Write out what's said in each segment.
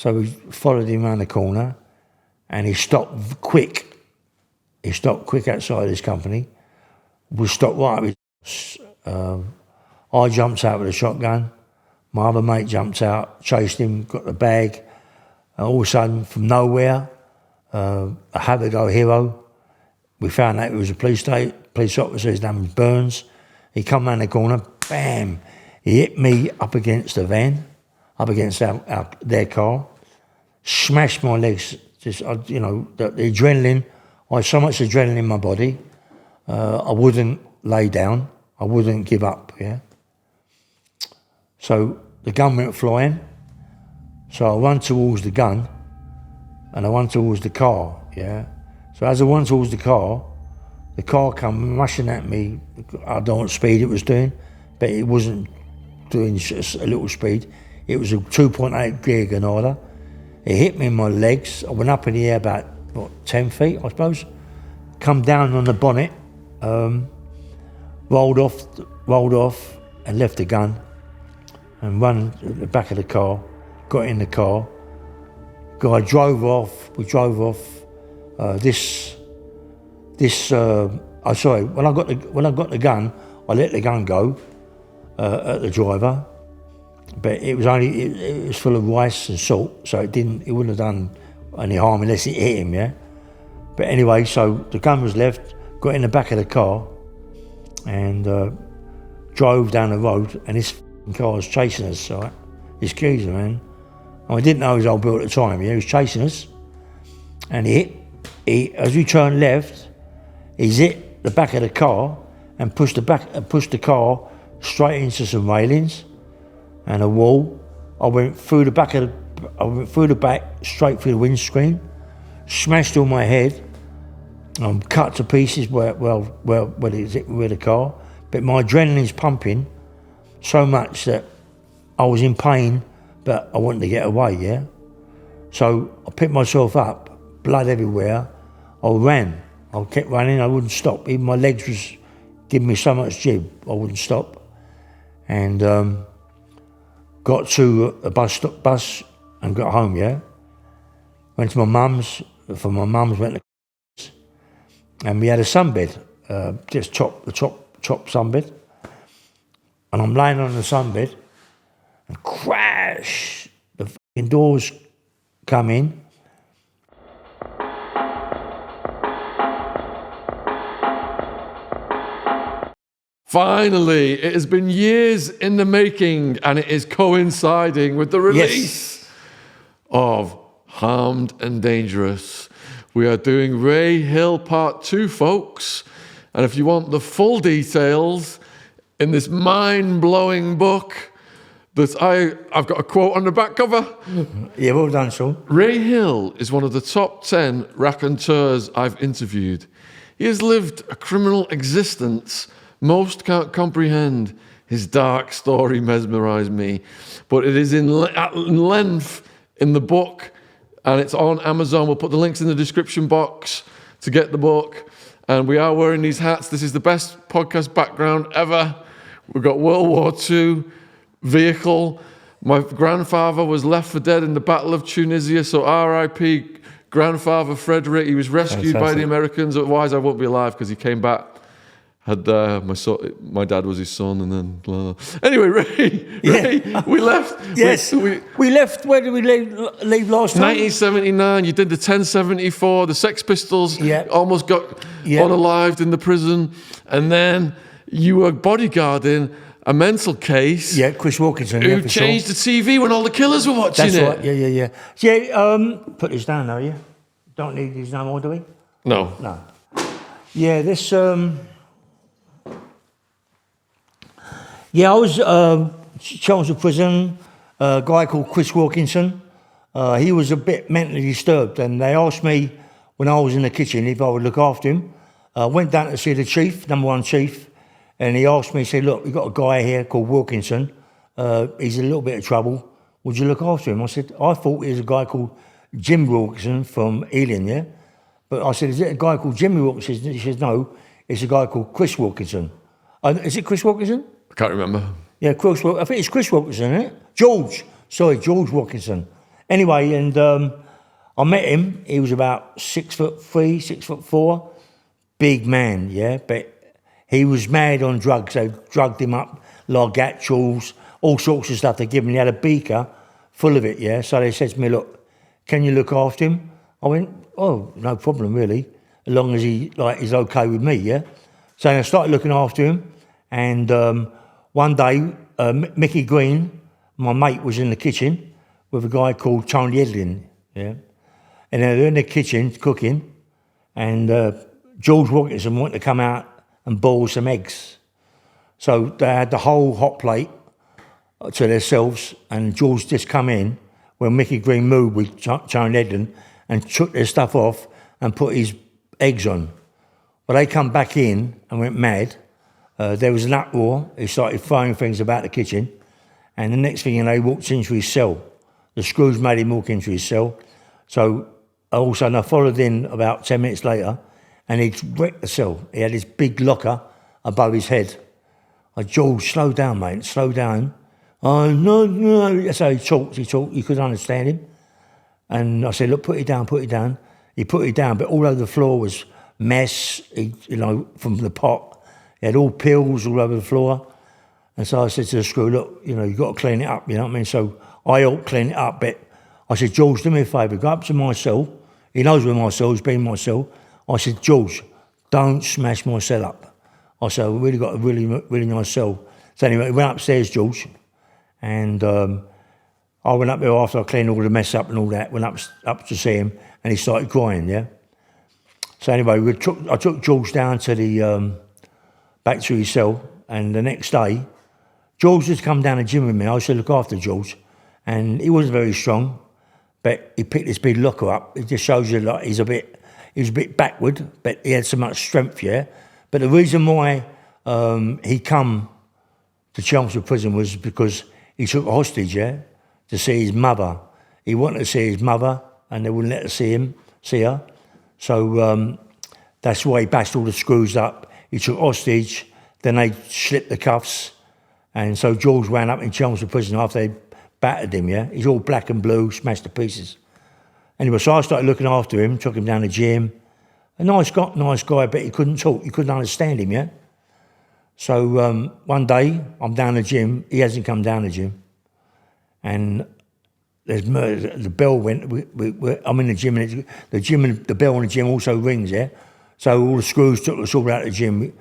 So we followed him around the corner, and he stopped quick. He stopped quick outside his company. We stopped right up. I jumped out with a shotgun. My other mate jumped out, chased him, got the bag. All of a sudden, from nowhere, a have-a-go hero. We found out it was a police officer. His name was Burns. He come round the corner, bam! He hit me up against the van, up against their car, smashed my legs. Just the adrenaline. I had so much adrenaline in my body. I wouldn't lay down. I wouldn't give up. Yeah. So the gun went flying. So I run towards the gun, and I run towards the car. Yeah. So as I run towards the car come rushing at me. I don't know what speed it was doing, but it wasn't doing just a little speed. It was a 2.8 gear Granada. It hit me in my legs. I went up in the air about 10 feet, I suppose. Come down on the bonnet, rolled off, and left the gun, and run at the back of the car. Got in the car. Guy drove off. We drove off. When I got the gun, I let the gun go at the driver, but it was full of rice and salt, so it wouldn't have done any harm unless it hit him, yeah. But anyway, so the gun was left. Got in the back of the car and drove down the road, and this car was chasing us. Right, this geezer, man. And I didn't know he was old Bill at the time. Yeah, he was chasing us, and as we turned left, he's hit the back of the car and pushed the car straight into some railings and a wall. I went through the back, straight through the windscreen, smashed on my head. I'm cut to pieces where it's hit with the car. But my adrenaline's pumping so much that I was in pain, but I wanted to get away, yeah? So I picked myself up, blood everywhere. I ran. I kept running, I wouldn't stop. Even my legs was giving me so much jib, I wouldn't stop. And got to a bus and got home, yeah? Went to my mum's, from my mum's went to and we had a sunbed, just chopped sunbed. And I'm laying on the sunbed and crash, the fucking doors come in. Finally, it has been years in the making, and it is coinciding with the release of Harmed and Dangerous. We are doing Ray Hill Part 2, folks. And if you want the full details in this mind-blowing book, that I've got a quote on the back cover. Yeah, well done, Sean. Ray Hill is one of the top 10 raconteurs I've interviewed. He has lived a criminal existence most can't comprehend. His dark story mesmerised me. But it is at length in the book, and it's on Amazon. We'll put the links in the description box to get the book. And we are wearing these hats. This is the best podcast background ever. We've got World War II vehicle. My grandfather was left for dead in the Battle of Tunisia, so R.I.P. grandfather Frederick. He was rescued by the Americans. Otherwise, I won't be alive because he came back. Had my dad was his son, and then blah. Anyway, Ray, we left. Yes, we left. Where did we leave last time? 1979. You did the 1074. The Sex Pistols almost got unalived in the prison, and then you were bodyguarding a mental case. Yeah, Chris Wilkinson. Who changed the TV when all the killers were watching it. That's right. Yeah. Put this down, though. Yeah. Don't need these no more, do we? No. Yeah. This. Yeah, I was Chelmsford Prison, a guy called Chris Wilkinson. He was a bit mentally disturbed, and they asked me when I was in the kitchen if I would look after him. I went down to see the chief, number one chief, and he asked me, he said, look, we've got a guy here called Wilkinson. He's in a little bit of trouble. Would you look after him? I said, I thought he was a guy called Jim Wilkinson from Ealing, yeah? But I said, is it a guy called Jimmy Wilkinson? He said, no, it's a guy called Chris Wilkinson. Is it Chris Wilkinson? I can't remember. Yeah, I think it's Chris Wilkinson, isn't it? George Wilkinson. Anyway, and I met him. He was about 6'3", 6'4", big man, yeah. But he was mad on drugs. They drugged him up, largatuals, all sorts of stuff. They gave him. He had a beaker full of it, yeah. So they said to me, "Look, can you look after him?" I went, "Oh, no problem, really, as long as he's okay with me, yeah." So I started looking after him, and one day, Mickey Green, my mate, was in the kitchen with a guy called Tony Edlin, yeah. And they were in the kitchen cooking, and George Wilkinson wanted to come out and boil some eggs. So they had the whole hot plate to themselves, and George just come in when Mickey Green moved with Tony Edlin and took their stuff off and put his eggs on. But they come back in and went mad. There was an uproar. He started throwing things about the kitchen, and the next thing you know, he walked into his cell. The screws made him walk into his cell. So all of a sudden I followed in about 10 minutes later, and he'd wrecked the cell. He had this big locker above his head. I said, "George, slow down, mate, slow down." "Oh, no. So he talked, you couldn't understand him. And I said, "Look, put it down. He put it down, but all over the floor was mess, from the pot. He had all pills all over the floor. And so I said to the screw, "Look, you've got to clean it up, you know what I mean?" So I helped clean it up, but I said, "George, do me a favour, go up to my cell." He knows where my cell is, been my cell. I said, "George, don't smash my cell up." I said, "I've really got a really, really nice cell." So anyway, he went upstairs, George, and I went up there after I cleaned all the mess up and all that, went up to see him, and he started crying, yeah? So anyway, I took George down to the, back to his cell, and the next day, George had come down the gym with me. I used to look after George, and he wasn't very strong, but he picked this big locker up. It just shows you like he was a bit backward, but he had so much strength, yeah? But the reason why he come to Chelmsford Prison was because he took a hostage, yeah, to see his mother. He wanted to see his mother, and they wouldn't let her see her. So that's why he bashed all the screws up. He took hostage, then they slipped the cuffs, and so George ran up in Chelmsford Prison after they battered him, yeah? He's all black and blue, smashed to pieces. Anyway, so I started looking after him, took him down the gym. A nice guy, but he couldn't talk, you couldn't understand him, yeah? So one day, I'm down the gym, he hasn't come down the gym, and there's murder. The bell went, I'm in the gym, and the bell on the gym also rings, yeah? So all the screws took us all out of the gym.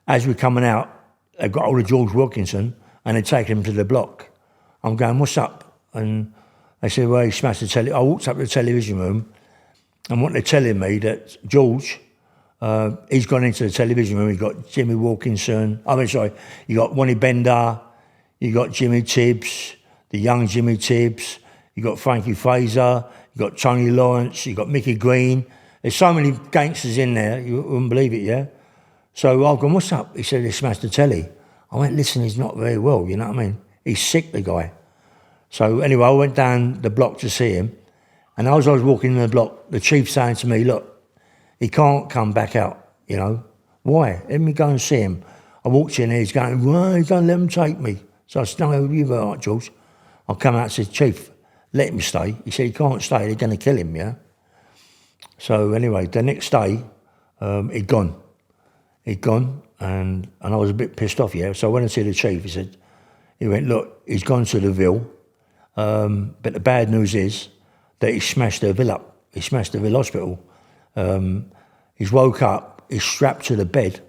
As we're coming out, they've got hold of George Wilkinson, and they take him to the block. I'm going, "What's up?" And they said, "Well, he smashed the telly." I walked up to the television room, and what they're telling me that George, he's gone into the television room. He got Jimmy Wilkinson. You got Ronnie Bender. You got Jimmy Tibbs, the young Jimmy Tibbs. You got Frankie Fraser. You got Tony Lawrence. You got Mickey Green. There's so many gangsters in there, you wouldn't believe it, yeah? So I've gone, "What's up?" He said, "They smashed the telly." I went, "Listen, he's not very well, you know what I mean? He's sick, the guy." So anyway, I went down the block to see him, and as I was walking in the block, the chief saying to me, "Look, he can't come back out, you know." "Why? Let me go and see him." I walked in there, he's going, "Why, don't let him take me." So I said, "No, you're all right, George." I come out and said, "Chief, let him stay." He said, "He can't stay, they're going to kill him, yeah?" So anyway, the next day, he'd gone. And I was a bit pissed off, yeah. So I went and see the chief. He went, "Look, he's gone to the Ville, but the bad news is that he smashed the Ville up. He smashed the Ville Hospital. He's woke up, he's strapped to the bed,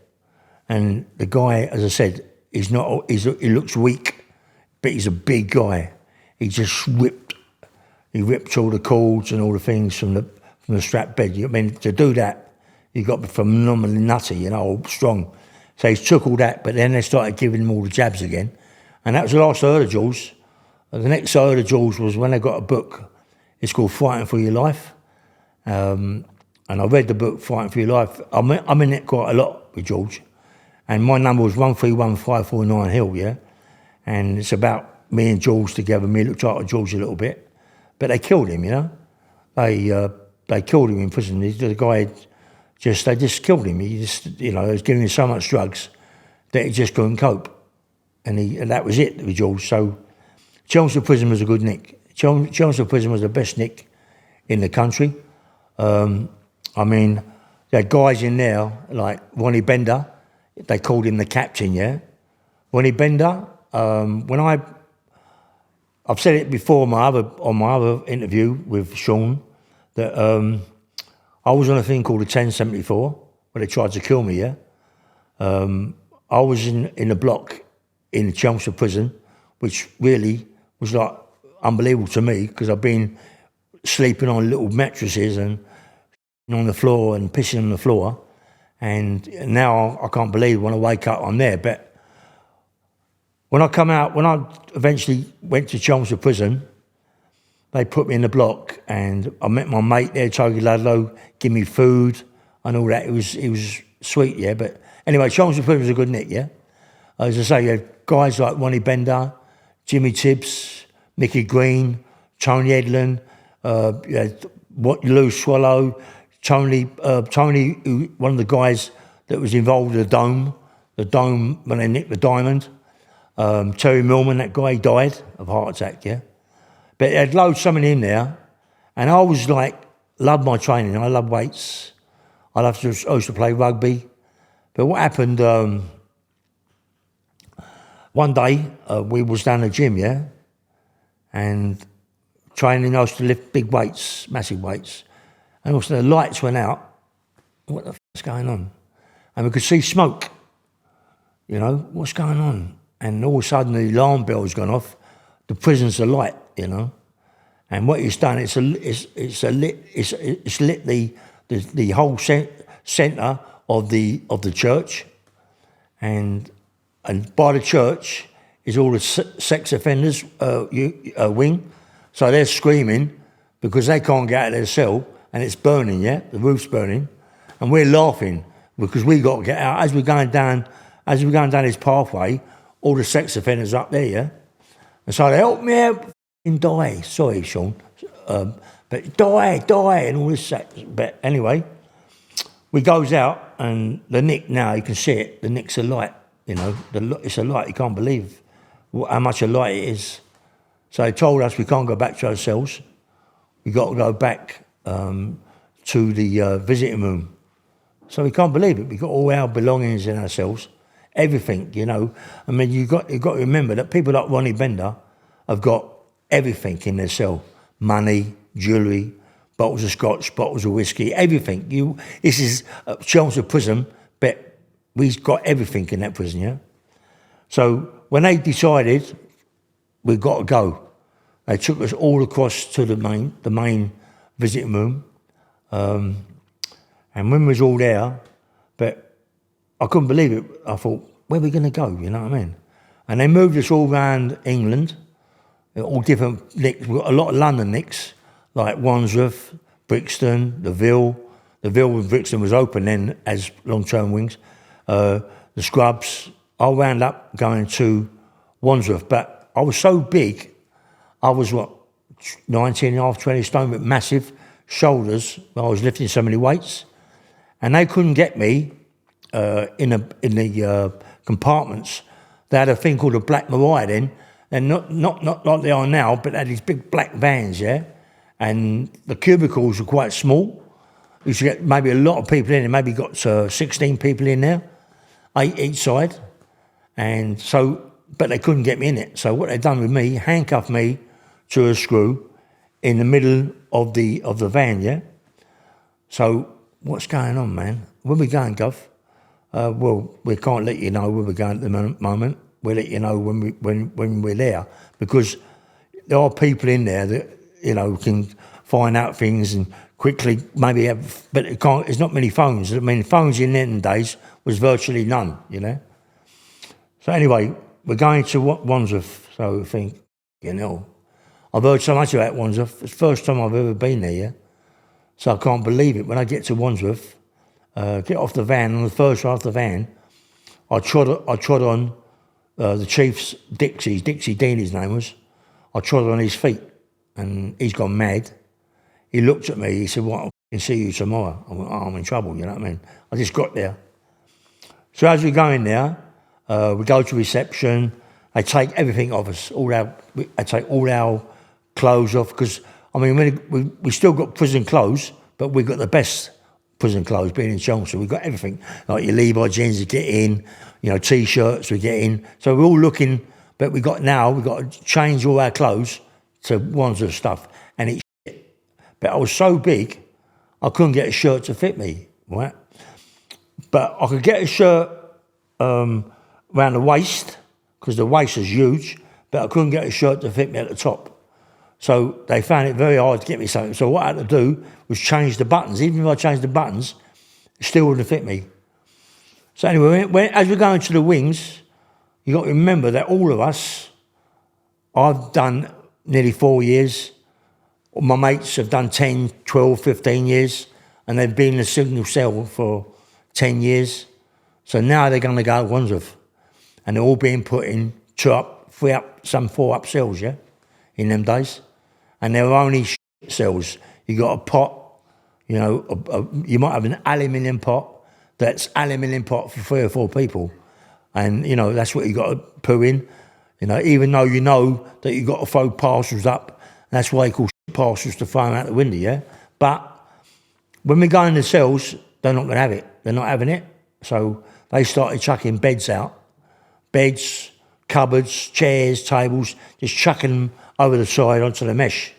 and the guy, as I said, he looks weak, but he's a big guy. He just ripped all the cords and all the things from the strapped bed. I mean, to do that, you got to be phenomenally nutty, you know, strong. So he took all that, but then they started giving him all the jabs again. And that was the last I heard of George. The next I heard of George was when they got a book. It's called Fighting for Your Life. And I read the book, Fighting for Your Life. I'm in it quite a lot with George. And my number was 131549 Hill, yeah? And it's about me and George together. Me looked after George a little bit. But they killed him, you know? They killed him in prison. The guy they just killed him. He just, he was giving him so much drugs that he just couldn't cope. And that was it with George. So Chelmsford Prison was a good nick. Chelmsford Prison was the best nick in the country. I mean, there had guys in there like Ronnie Bender. They called him the captain, yeah. Ronnie Bender. I've said it before on my other interview with Sean that I was on a thing called the 1074 where they tried to kill me, yeah. I was in a block in Chelmsford Prison, which really was like unbelievable to me because I've been sleeping on little mattresses and on the floor and pissing on the floor, and now I can't believe when I wake up I'm there. But when I eventually went to Chelmsford Prison, they put me in the block and I met my mate there, Toby Ludlow, give me food and all that. It was sweet, yeah. But anyway, Chelmsford Prison was a good nick, yeah. As I say, you had guys like Ronnie Bender, Jimmy Tibbs, Mickey Green, Tony Edlin, you had Lou Swallow, Tony, one of the guys that was involved with the dome when they nicked the diamond. Terry Millman, that guy, he died of a heart attack, yeah. But they had loads something in there, and I was like, loved my training. I love weights. I used to play rugby. But what happened, one day, we was down the gym, yeah, and training, I used to lift big weights, massive weights. And also the lights went out. What the f***'s going on? And we could see smoke. You know, what's going on? And all of a sudden the alarm bell's gone off. The prison's alight, you know. And what it's done, it's lit the whole centre of the church, and by the church is all the sex offenders wing. So they're screaming because they can't get out of their cell, and it's burning, yeah, the roof's burning, and we're laughing because we got to get out. As we're going down this pathway, all the sex offenders up there, yeah, and so they help me out and die. Sorry, Sean, but die, and all this sex. But anyway, we goes out, and the nick now you can see it. The nick's a light, you know. It's a light. You can't believe how much a light it is. So they told us we can't go back to our cells. We got to go back to the visiting room. So we can't believe it. We got all our belongings in our cells, everything, you know. I mean, you got to remember that people like Ronnie Bender have got everything in their cell: money, jewellery, bottles of scotch, bottles of whiskey, everything. This is Chelmsford Prison, but we've got everything in that prison, yeah. So when they decided we've got to go, they took us all across to the main visiting room, and when we was all there, but I couldn't believe it. I thought, where are we going to go? You know what I mean? And they moved us all around England, all different nicks. We've got a lot of London nicks, like Wandsworth, Brixton, the Ville. The Ville with Brixton was open then as long-term wings. The Scrubs. I wound up going to Wandsworth, but I was so big. I was, 19 and a half, 20 stone with massive shoulders. I was lifting so many weights. And they couldn't get me in the compartments. They had a thing called a Black Mariah then, and not like they are now, but they had these big black vans, yeah? And the cubicles were quite small. You should get maybe a lot of people in there, maybe got 16 people in there, 8 each side. And so, but they couldn't get me in it. So what they done with me, handcuffed me to a screw in the middle of the van, yeah? So what's going on, man? Where we going, Gov? Well, we can't let you know where we're going at the moment. We'll let you know when we're there, because there are people in there that, you know, can find out things and quickly maybe have, but it can't. There's not many phones. I mean, phones in them days was virtually none, you know. So anyway, we're going to Wandsworth. So I think, you know, I've heard so much about Wandsworth. It's the first time I've ever been there, yeah. So I can't believe it. When I get to Wandsworth, get off the van, on the first ride off the van, I trod on the chief's Dixie Dean, his name was. I trod on his feet, and he's gone mad. He looked at me, he said, "What, I can see you tomorrow." I went, "Oh, I'm in trouble," you know what I mean? I just got there. So as we go in there, we go to reception, they take everything off us, they take all our clothes off, because, I mean, we still got prison clothes, but we got the best prison clothes being in Chelmsford. We got everything, like your Levi jeans to get in, you know, T-shirts we get in. So we're all looking, but we got to change all our clothes to Wandsworth stuff, and it's shit. But I was so big, I couldn't get a shirt to fit me, right? But I could get a shirt around the waist, because the waist is huge, but I couldn't get a shirt to fit me at the top. So they found it very hard to get me something. So what I had to do was change the buttons. Even if I changed the buttons, it still wouldn't fit me. So anyway, as we're going to the wings, you got to remember that all of us, I've done nearly 4 years. My mates have done 10, 12, 15 years, and they've been in a single cell for 10 years. So now they're going to go to Wandsworth, and they're all being put in 2 up, 3 up, some 4 up cells, yeah, in them days. And they're only cells. You got a pot, you know, you might have an aluminium pot, that's aluminium pot for 3 or 4 people. And, you know, that's what you got to put in, you know, even though you know that you got to throw parcels up. That's why they call parcels to throw them out the window, yeah? But when we go in the cells, they're not going to have it. They're not having it. So they started chucking beds out. Beds, cupboards, chairs, tables, just chucking them over the side onto the mesh.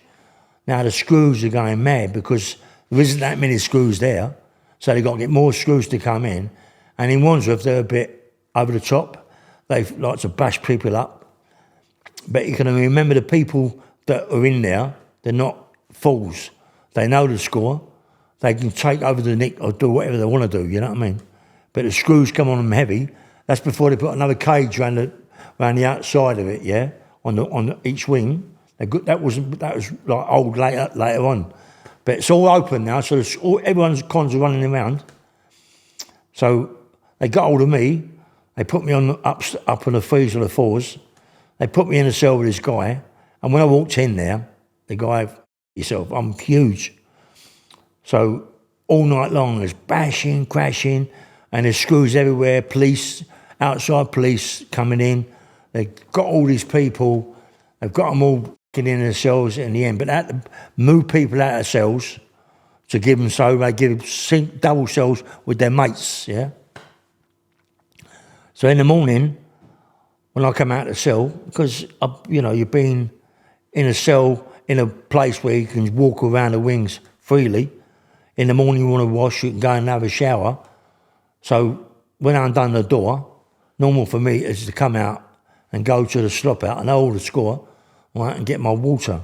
Now the screws are going mad because there isn't that many screws there. So they've got to get more screws to come in. And in Wandsworth, they're a bit over the top. They like to bash people up. But you can remember the people that are in there, they're not fools. They know the score. They can take over the nick or do whatever they want to do, you know what I mean? But the screws come on them heavy. That's before they put another cage around the outside of it, yeah, on each wing. That was like old later on. But it's all open now, so everyone's cons are running around. So they got hold of me. They put me up on the 3s or the 4s. They put me in a cell with this guy. And when I walked in there, the guy, yourself, I'm huge. So all night long, there's bashing, crashing, and there's screws everywhere, police, outside police coming in. They've got all these people, they've got them all in the cells in the end, but they had to move people out of cells to give them, so they give double cells with their mates, yeah? So in the morning, when I come out of the cell, because, you know, you've been in a cell, in a place where you can walk around the wings freely. In the morning you want to wash, you can go and have a shower. So when I'm done the door, normal for me is to come out and go to the slop out, I know all the score, right, and get my water.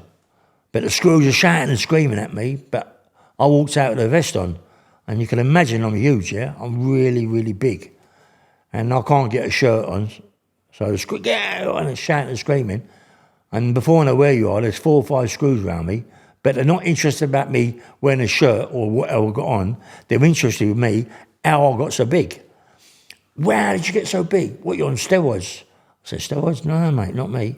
But the screws are shouting and screaming at me, but I walked out with a vest on. And you can imagine I'm huge, yeah? I'm really, really big. And I can't get a shirt on. So and it's shouting and screaming. And before I know where you are, there's 4 or 5 screws around me, but they're not interested about me wearing a shirt or whatever I got on. They're interested in me, how I got so big. Wow, did you get so big? What, you're on steroids? I said, steroids? No, mate, not me.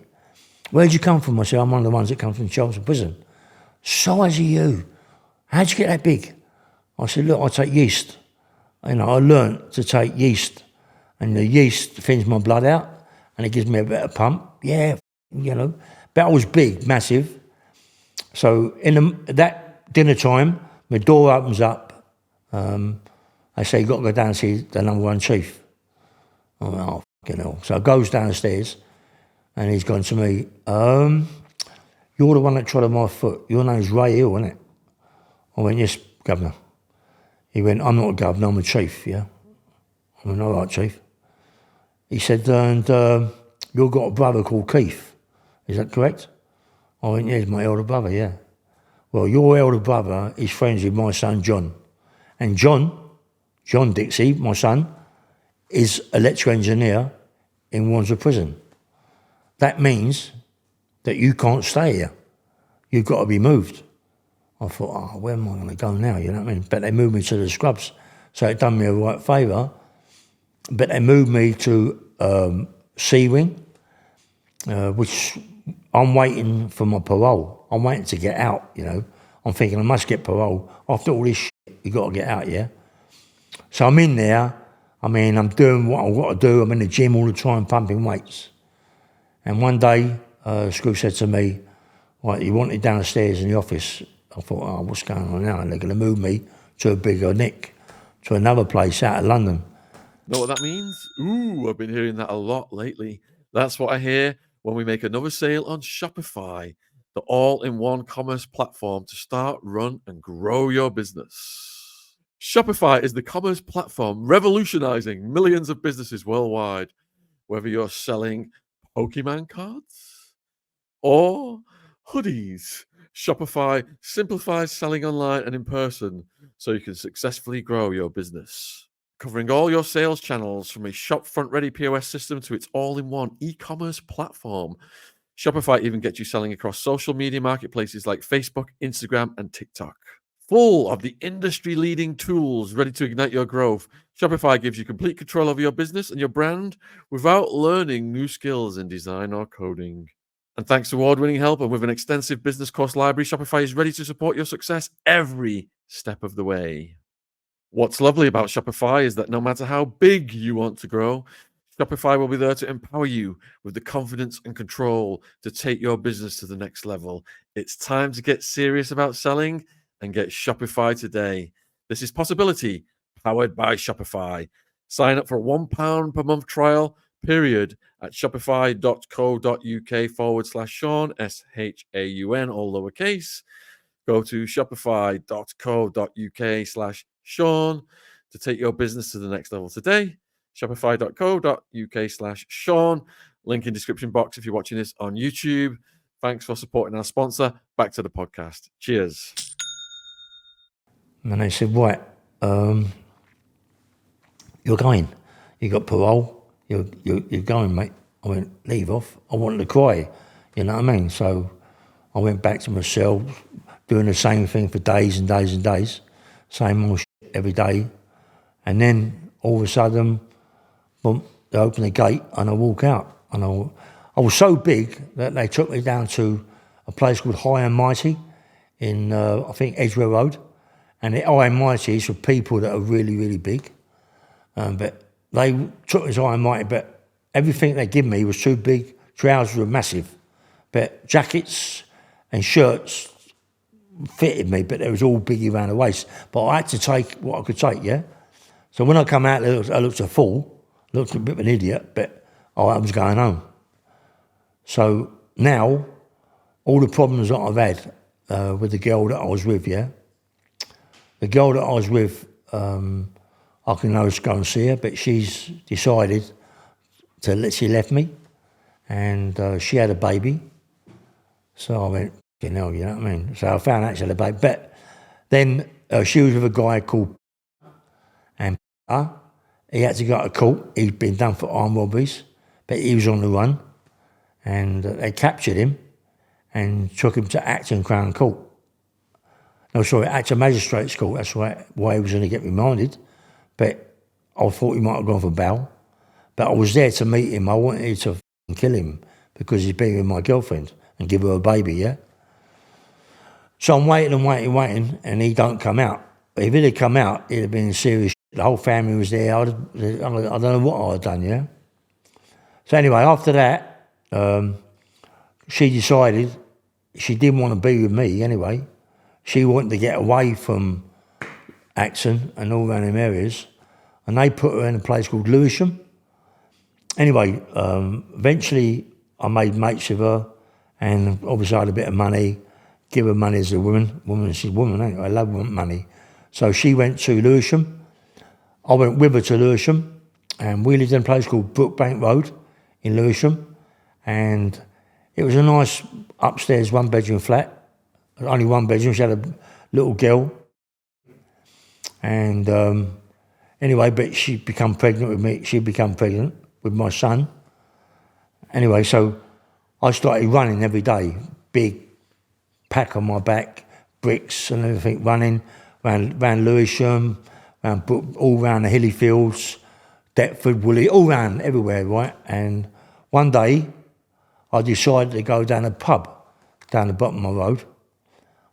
Where'd you come from? I said, I'm one of the ones that come from Chelmsford prison. Size of you. How'd you get that big? I said, look, I take yeast. You know, I learnt to take yeast, and the yeast thins my blood out, and it gives me a better pump. Yeah, you know. But I was big, massive. So that dinner time, my door opens up. They say, you've got to go down and see the number 1 chief. I went, oh, fucking hell. So I goes downstairs, and he's gone to me, you're the one that trod on my foot. Your name's Ray Hill, isn't it? I went, yes, Governor. He went, I'm not a governor, I'm a chief, yeah? I went, all right, chief. He said, and you've got a brother called Keith. Is that correct? I went, yeah, he's my elder brother, yeah. Well, your elder brother is friends with my son, John. And John Dixie, my son, is electrical engineer in Wandsworth Prison. That means that you can't stay here. You've got to be moved. I thought, oh, where am I going to go now? You know what I mean? But they moved me to the scrubs, so it done me a right favour. But they moved me to C Wing, which I'm waiting for my parole. I'm waiting to get out, you know. I'm thinking I must get parole. After all this shit, you got to get out, yeah? So I'm in there. I mean, I'm doing what I've got to do. I'm in the gym all the time, pumping weights. And one day, Screw said to me, Right, he wanted downstairs in the office. I thought, oh, what's going on now? And they're going to move me to a bigger nick, to another place out of London. Know what that means? Ooh, I've been hearing that a lot lately. That's what I hear when we make another sale on Shopify, the all-in-one commerce platform to start, run, and grow your business. Shopify is the commerce platform revolutionizing millions of businesses worldwide. Whether you're selling Pokemon cards or hoodies, Shopify simplifies selling online and in person so you can successfully grow your business. Covering all your sales channels from a shopfront ready POS system to its all-in-one e-commerce platform. Shopify even gets you selling across social media marketplaces like Facebook, Instagram, and TikTok. Full of the industry-leading tools ready to ignite your growth, Shopify gives you complete control over your business and your brand without learning new skills in design or coding. And thanks to award-winning help and with an extensive business course library, Shopify is ready to support your success every step of the way. What's lovely about Shopify is that no matter how big you want to grow, Shopify will be there to empower you with the confidence and control to take your business to the next level. It's time to get serious about selling and get Shopify today. This is Possibility, powered by Shopify. Sign up for a £1 per month trial period at shopify.co.uk/Sean, SHAUN, all lowercase. Go to shopify.co.uk/Sean to take your business to the next level today. Shopify.co.uk/Sean. Link in description box if you're watching this on YouTube. Thanks for supporting our sponsor. Back to the podcast. Cheers. And they said, right, you're going. You got parole. You're going, mate. I went, leave off. I wanted to cry. You know what I mean? So I went back to my cell, doing the same thing for days and days and days. Same old shit every day. And then all of a sudden, boom, they open the gate and I walk out. And I was so big that they took me down to a place called High and Mighty in, I think, Edgware Road. And the High and Mighty is for people that are really, really big. But they took me to High and Mighty, but everything they give me was too big. Trousers were massive. But jackets and shirts fitted me, but it was all biggie around the waist. But I had to take what I could take, yeah? So when I come out, I looked a fool, looked a bit of an idiot, but I was going home. So now, all the problems that I've had with the girl that I was with, yeah? The girl that I was with, I can always go and see her, but she's decided she left me, and she had a baby. So I went, you know what I mean? So I found out she had a baby. But then she was with a guy called, and he had to go to court. He'd been done for armed robberies, but he was on the run, and they captured him and took him to Acton Crown Court. No, sorry, Acton Magistrates Court. That's why he was going to get remanded. But I thought he might have gone for bail. But I was there to meet him. I wanted to kill him because he's been with my girlfriend and give her a baby, yeah? So I'm waiting, and he don't come out. But if he'd have come out, it'd have been serious shit. The whole family was there. I don't know what I'd have done, yeah? So anyway, after that, she decided she didn't want to be with me anyway. She wanted to get away from Acton and all around them areas, and they put her in a place called Lewisham. Anyway, eventually I made mates with her, and obviously I had a bit of money, give her money as a woman, she's a woman, ain't I love money. So she went to Lewisham, I went with her to Lewisham, and we lived in a place called Brookbank Road in Lewisham, and it was a nice upstairs one-bedroom flat, only one bedroom. She had a little girl, and anyway, but she'd become pregnant with me. She'd become pregnant with my son. Anyway, so I started running every day, big pack on my back, bricks and everything, running round Lewisham, all round the hilly fields, Deptford, Woolwich, all round, everywhere, right? And one day, I decided to go down a pub, down the bottom of my road.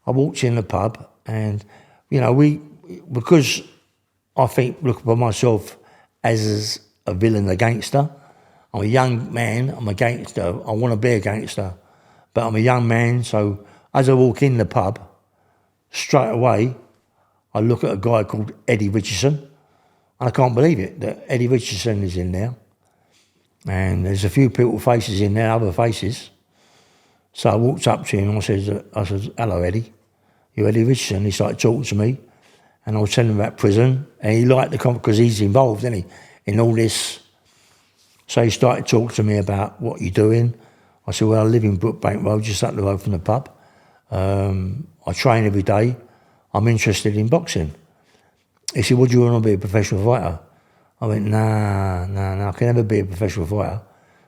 I walked in the pub, and, you know, because I look upon myself as a villain, a gangster. I'm a young man, I'm a gangster, I want to be a gangster. But I'm a young man, so as I walk in the pub, straight away, I look at a guy called Eddie Richardson, and I can't believe it, that Eddie Richardson is in there. And there's a few people faces in there, other faces. So I walked up to him and I said, hello, Eddie. You're Eddie Richardson. He started talking to me, and I was telling him about prison, and he liked the because he's involved, isn't he, in all this. So he started talking to me about what you're doing. I said, well, I live in Brookbank Road, just up the road from the pub. I train every day. I'm interested in boxing. He said, would you want to be a professional fighter? I went, nah, I can never be a professional fighter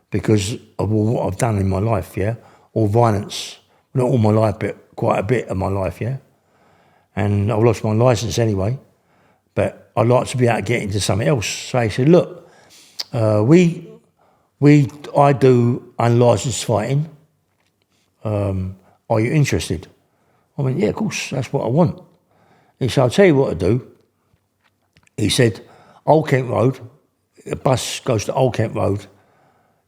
because of all what I've done in my life, yeah? All violence. Not all my life, but quite a bit of my life, yeah? And I've lost my licence anyway, but I'd like to be able to get into something else. So he said, look, I do unlicensed fighting. Are you interested? I went, yeah, of course, that's what I want. He said, I'll tell you what to do. He said, Old Kent Road, a bus goes to Old Kent Road.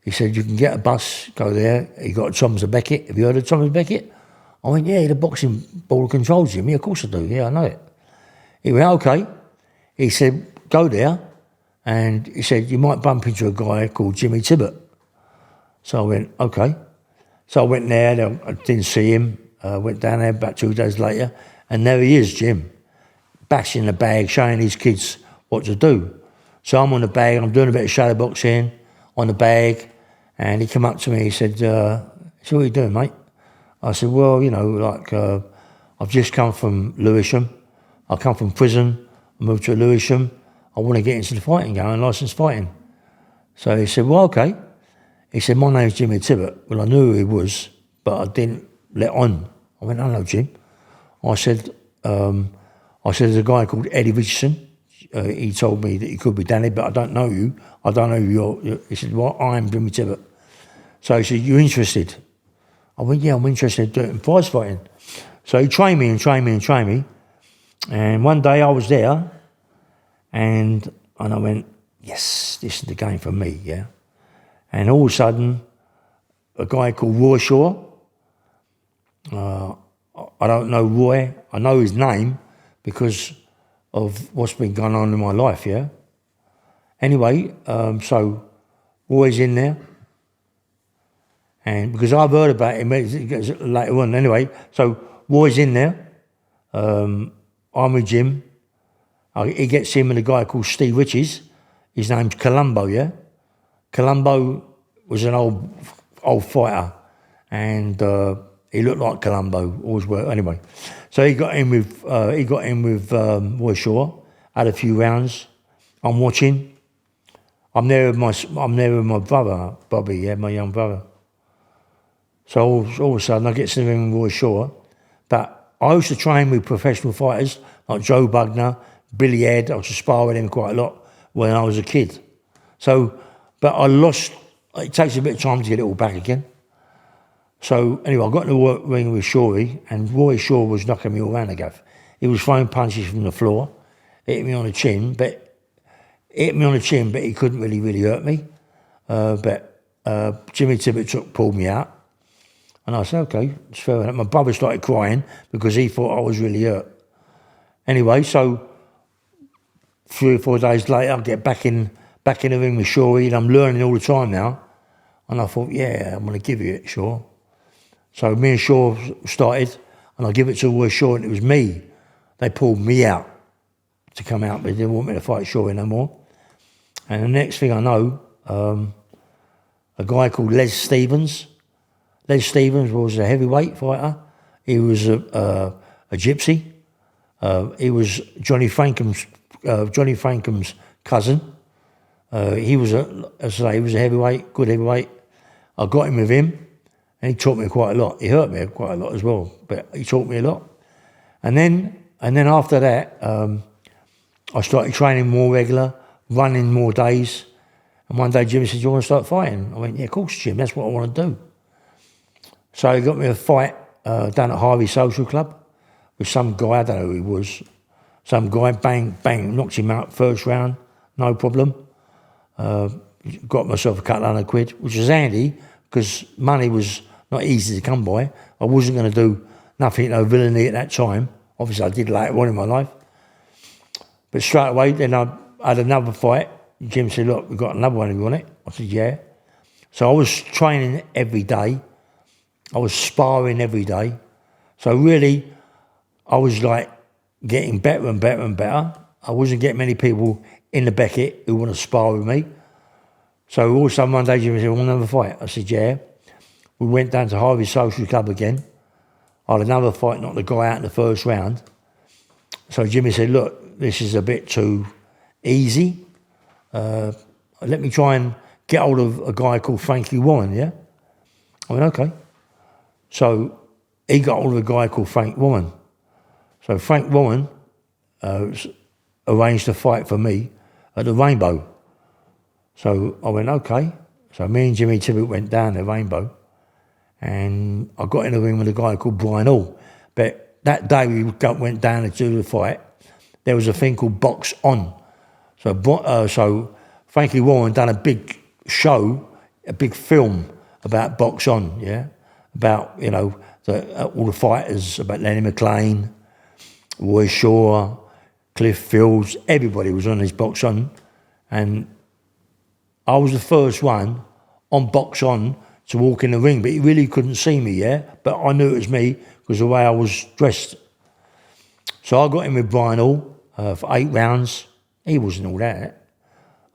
He said, you can get a bus, go there. He got Thomas Beckett. Have you heard of Thomas Beckett? I went, yeah, the boxing board controls him. Yeah, of course I do. Yeah, I know it. He went, okay. He said, go there. And he said, you might bump into a guy called Jimmy Tibbet. So I went, okay. So I went there. I didn't see him. Went down there about 2 days later. And there he is, Jim, bashing the bag, showing his kids what to do. So I'm on the bag. I'm doing a bit of shadow boxing on the bag. And he came up to me. He said, so what are you doing, mate? I said, well, you know, like I've just come from Lewisham. I come from prison. I moved to Lewisham. I want to get into the fighting game, unlicensed fighting. So he said, well, okay. He said, my name's Jimmy Tibbet. Well, I knew who he was, but I didn't let on. I went, hello, Jim. I said, there's a guy called Eddie Richardson. He told me that he could be Danny, but I don't know you. I don't know who you're. He said, well, I'm Jimmy Tibbet. So he said, you interested? I went, yeah, I'm interested in prize fighting. So he trained me. And one day I was there, and I went, yes, this is the game for me, yeah. And all of a sudden, a guy called Roy Shaw, I don't know Roy, I know his name because of what's been going on in my life, yeah. Anyway, so Roy's in there, and because I've heard about him later on, anyway, so Roy's in there, I'm with Jim, he gets him and a guy called Steve Riches, his name's Columbo, yeah. Columbo was an old fighter, and he looked like Columbo, always were. Anyway, so he got in with Roy Shaw, had a few rounds. I'm watching. I'm there with my brother, Bobby, yeah, my young brother. So all of a sudden I get to the ring with Roy Shaw, but I used to train with professional fighters like Joe Bugner, Billy Head. I used to spar with him quite a lot when I was a kid. So, but I lost. It takes a bit of time to get it all back again. So anyway, I got in the ring with Shawry, and Roy Shaw was knocking me all around the gaff. He was throwing punches from the floor, hit me on the chin, but he couldn't really hurt me. But Jimmy Tibbet pulled me out, and I said, okay, it's fair enough. My brother started crying because he thought I was really hurt. Anyway, so 3 or 4 days later, I get back in the ring with Shawry, and I'm learning all the time now. And I thought, yeah, I'm going to give you it, Shaw. So me and Shaw started, and I give it to Roy Shaw, and it was me. They pulled me out to come out, but they didn't want me to fight Shaw no more. And the next thing I know, a guy called Les Stevens. Les Stevens was a heavyweight fighter. He was a gypsy. He was Johnny Frankham's cousin. He was a heavyweight, good heavyweight. I got him with him, and he taught me quite a lot. He hurt me quite a lot as well, but he taught me a lot. And then after that, I started training more regular, running more days. And one day Jimmy said, "Do you want to start fighting?" I went, "Yeah, of course, Jim. That's what I want to do." So he got me a fight down at Harvey Social Club with some guy. I don't know who he was. Some guy, bang, knocked him out first round, no problem. Got myself a couple £100, which was handy because money was not easy to come by. I wasn't going to do nothing, no villainy at that time. Obviously, I did later on in my life. But straight away, then I had another fight. Jim said, look, we've got another one if you want it. I said, yeah. So I was training every day. I was sparring every day. So really, I was like getting better and better and better. I wasn't getting many people in the Beckett who want to spar with me. So all of a sudden one day Jimmy said, want another fight? I said, yeah. We went down to Harvey Social Club again. I had another fight, knocked the guy out in the first round. So Jimmy said, look, this is a bit too easy. Let me try and get hold of a guy called Frankie Warren, yeah? I went, okay. So he got hold of a guy called Frank Warren. So Frank Warren arranged a fight for me at the Rainbow. So I went, okay. So me and Jimmy Tibbet went down the Rainbow and I got in the ring with a guy called Brian Hall. But that day we went down to do the fight, there was a thing called Box On. So Frankie Warren done a big show, a big film about Box On, yeah? About, you know, all the fighters, about Lenny McLean, Roy Shaw, Cliff Fields, everybody was on this Box On. And I was the first one on Box On to walk in the ring, but he really couldn't see me, yeah? But I knew it was me because of the way I was dressed. So I got in with Brian Hall for 8 rounds. He wasn't all that,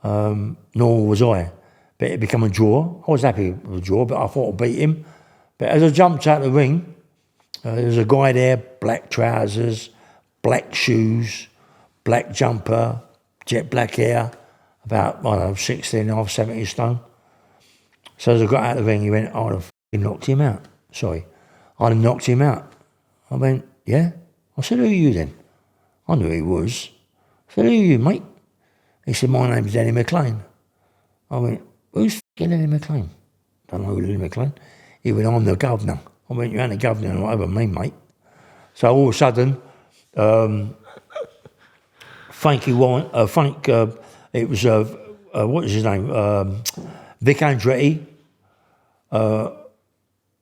nor was I. But it became a draw. I was happy with the draw, but I thought I'd beat him. But as I jumped out of the ring, there was a guy there, black trousers, black shoes, black jumper, jet black hair, about, I don't know, 16 and a half, 17 stone. So as I got out of the ring, he went, I'd have knocked him out. Sorry. I'd have knocked him out. I went, yeah? I said, who are you then? I knew who he was. I said, who are you, mate? He said, my name's Lenny McLean. I went, who's f***ing Lenny McLean? Don't know who Lenny McLean. He went, I'm the governor. I went, you ain't the governor, not over me, mate. So all of a sudden, Frankie Warren, it was, what was his name? Vic Andretti,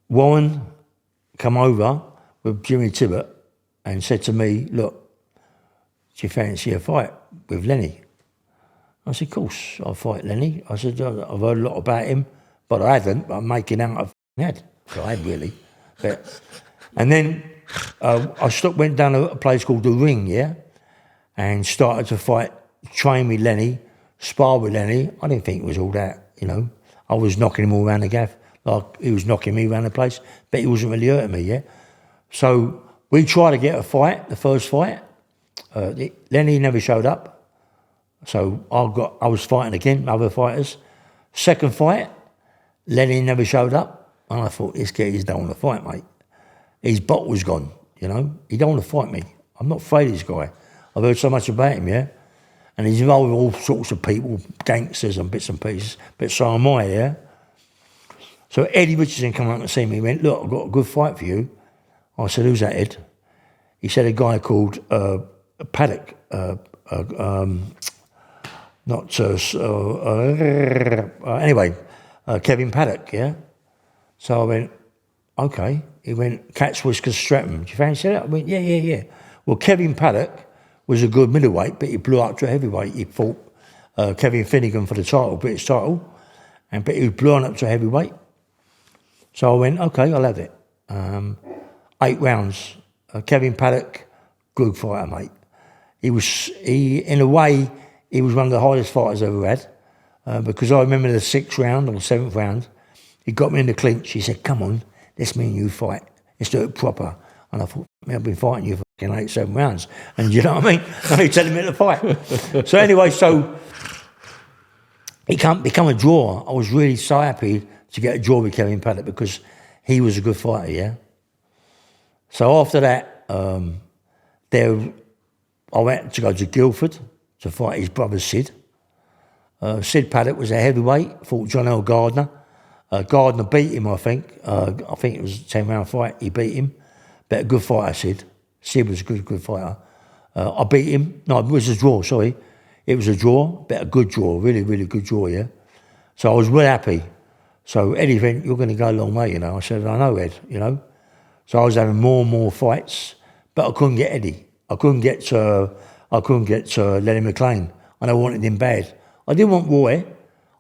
Warren come over with Jimmy Tibbet and said to me, look, do you fancy a fight with Lenny? I said, of course, I'll fight Lenny. I said, I've heard a lot about him, but I hadn't. I'm making out I've had. So I had really. And then I went down to a place called The Ring, yeah, and started to fight, train with Lenny, spar with Lenny. I didn't think it was all that, you know. I was knocking him all around the gaff, like he was knocking me around the place, but he wasn't really hurting me, yeah. So we tried to get a fight, the first fight. Lenny never showed up. So I was fighting again, other fighters. Second fight, Lenny never showed up. And I thought, this guy don't want to fight, mate. His bot was gone, you know. He don't want to fight me. I'm not afraid of this guy. I've heard so much about him, yeah. And he's involved with all sorts of people, gangsters and bits and pieces. But so am I, yeah. So Eddie Richardson came up and see me. He went, look, I've got a good fight for you. I said, who's that, Ed? He said, a guy called Paddock. Anyway, Kevin Paddock, yeah? So I went, okay. He went, Cat's Whiskers Streatham. Do you fancy that? I went, yeah. Well, Kevin Paddock was a good middleweight, but he blew up to a heavyweight. He fought Kevin Finnegan for the title, British title, but he was blown up to a heavyweight. So I went, okay, I'll have it. 8 rounds. Kevin Paddock, good fighter, mate. In a way, he was one of the hardest fighters I ever had, because I remember the 6th round or 7th round, he got me in the clinch. He said, come on, let's me and you fight. Let's do it proper. And I thought, man, I've been fighting you for 8, 7 rounds. And you know what I mean? Now you're telling me to fight. So anyway, it can't become a draw. I was really so happy to get a draw with Kevin Paddock because he was a good fighter, yeah? So after that, I went to go to Guildford to fight his brother Sid. Sid Paddock was a heavyweight, fought John L. Gardner. Gardner beat him, I think. I think it was a 10-round fight. He beat him. But a good fighter, Sid. Sid was a good fighter. I beat him. No, it was a draw, sorry. It was a draw, but a good draw, really, really good draw, yeah? So I was really happy. So Eddie went, you're going to go a long way, you know. I said, I know, Ed, you know. So I was having more and more fights, but I couldn't get Eddie. I couldn't get Lenny McLean, and I wanted him bad. I didn't want Roy.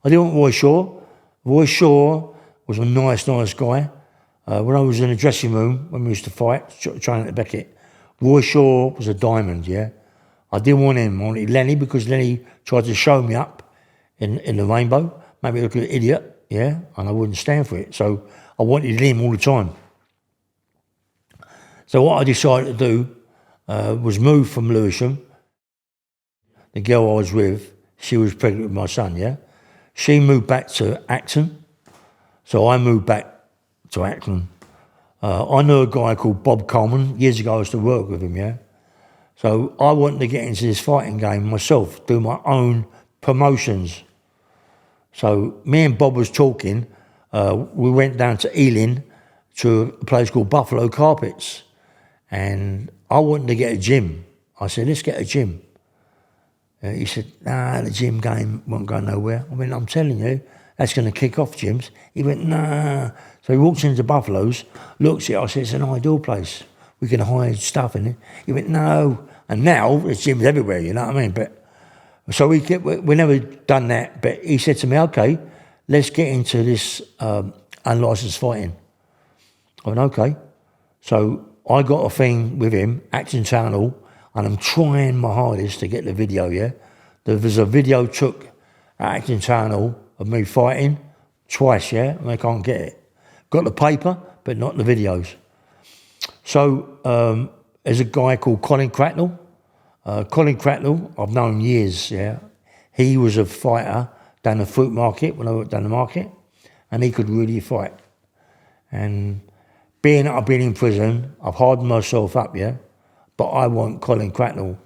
I didn't want Roy Shaw. Roy Shaw was a nice guy. When I was in the dressing room, when we used to fight, training at Beckett, Roy Shaw was a diamond, yeah. I didn't want him. I wanted Lenny because Lenny tried to show me up in the rainbow, made me look like an idiot, yeah, and I wouldn't stand for it. So I wanted him all the time. So what I decided to do was move from Lewisham. The girl I was with, she was pregnant with my son, yeah. She moved back to Acton, so I moved back to Acton. I knew a guy called Bob Coleman. Years ago I used to work with him, yeah. So I wanted to get into this fighting game myself, do my own promotions. So me and Bob was talking. We went down to Ealing to a place called Buffalo Carpets. And I wanted to get a gym. I said, let's get a gym. He said, nah, the gym game won't go nowhere. I went, I'm telling you, that's going to kick off gyms. He went, nah. So he walks into Buffalo's, looks at it. I said, it's an ideal place. We can hide stuff in it. He went, no. And now there's gyms everywhere, you know what I mean? But so we never done that. But he said to me, okay, let's get into this unlicensed fighting. I went, okay. So I got a thing with him, Acton Town Hall, and I'm trying my hardest to get the video, yeah? There's a video took at Acton Town Hall of me fighting twice, yeah? And I can't get it. Got the paper, but not the videos. So there's a guy called Colin Cracknell. Colin Cracknell, I've known years, yeah? He was a fighter down the fruit market, when I worked down the market, and he could really fight. And being that I've been in prison, I've hardened myself up, yeah? But I want Colin Cracknell.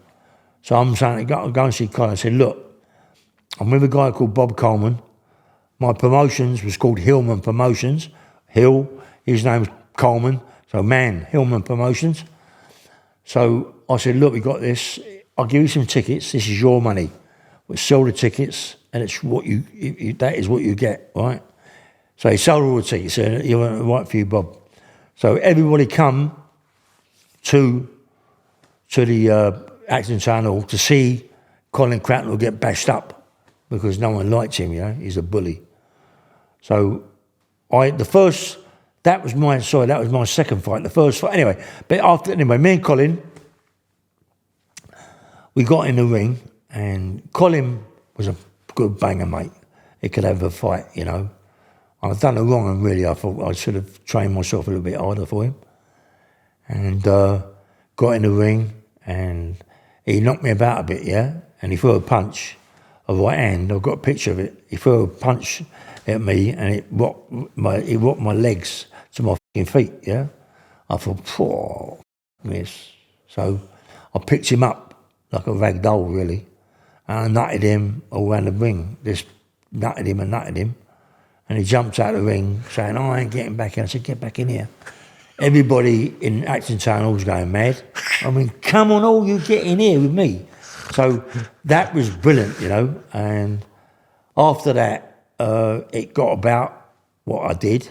So I'm saying, go and see Colin. I said, look, I'm with a guy called Bob Coleman. My promotions was called Hillman Promotions. Hill, his name's Coleman. So Hillman Promotions. So I said, look, we got this. I'll give you some tickets. This is your money. We'll sell the tickets, and it's what that is what you get, right? So he sold all the tickets. So he went, right for you, Bob. So everybody come to the Acton Town Hall to see Colin Cracknell get bashed up because no one liked him, you know, he's a bully. So that was my second fight, the first fight. Anyway, me and Colin, we got in the ring, and Colin was a good banger, mate. He could have a fight, you know. I've done it wrong, and really I thought I should have trained myself a little bit harder for him. And got in the ring, and he knocked me about a bit, yeah? And he threw a punch, a right hand. I've got a picture of it. He threw a punch at me, and it rocked my legs to my fucking feet, yeah? I thought, poor miss. So I picked him up like a rag doll, really. And I nutted him all around the ring. Just nutted him. And he jumped out of the ring saying, I ain't getting back in. I said, get back in here. Everybody in Acton Town Hall was going mad. I mean, come on, all you get in here with me. So that was brilliant, you know. And after that, it got about what I did,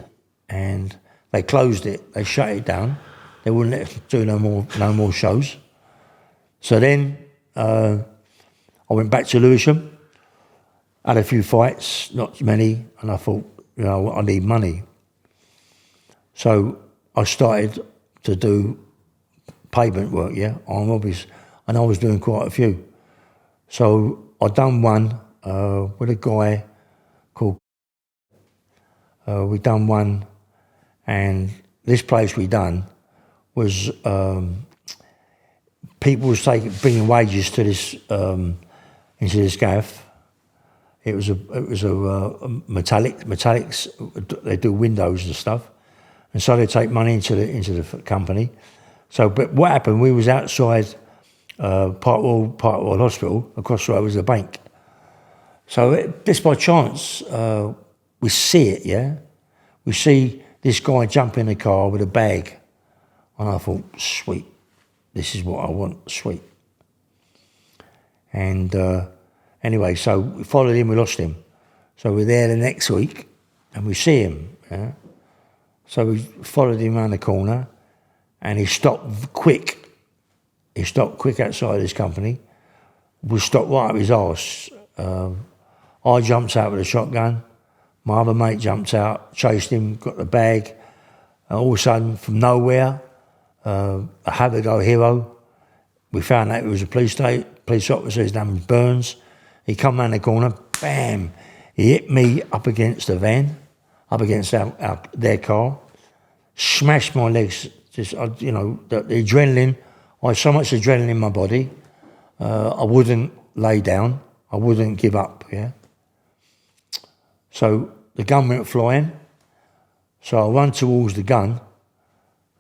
and they closed it. They shut it down. They wouldn't let us do no more shows. So then I went back to Lewisham, had a few fights, not many, and I thought, you know, I need money. So I started to do pavement work, yeah, on robberies, and I was doing quite a few. So I done one with a guy called. We done one, and this place we done was people was bringing wages to this into this gaff. It was a metallics. They do windows and stuff, and so they take money into the company. So, but what happened? We was outside Parole Hospital. Across the road was a bank. So just by chance, we see it. Yeah, we see this guy jump in the car with a bag, and I thought, sweet, this is what I want, sweet. And anyway, so we followed him, we lost him. So we're there the next week, and we see him. Yeah? So we followed him around the corner, and he stopped quick. He stopped quick outside his company. We stopped right up his arse. I jumped out with a shotgun. My other mate jumped out, chased him, got the bag. And all of a sudden, from nowhere, a have-a-go hero. We found out it was a police officer. His name was Burns. He come round the corner, bam! He hit me up against the van, up against their car, smashed my legs. Just the adrenaline. I had so much adrenaline in my body. I wouldn't lay down. I wouldn't give up. Yeah. So the gun went flying. So I run towards the gun,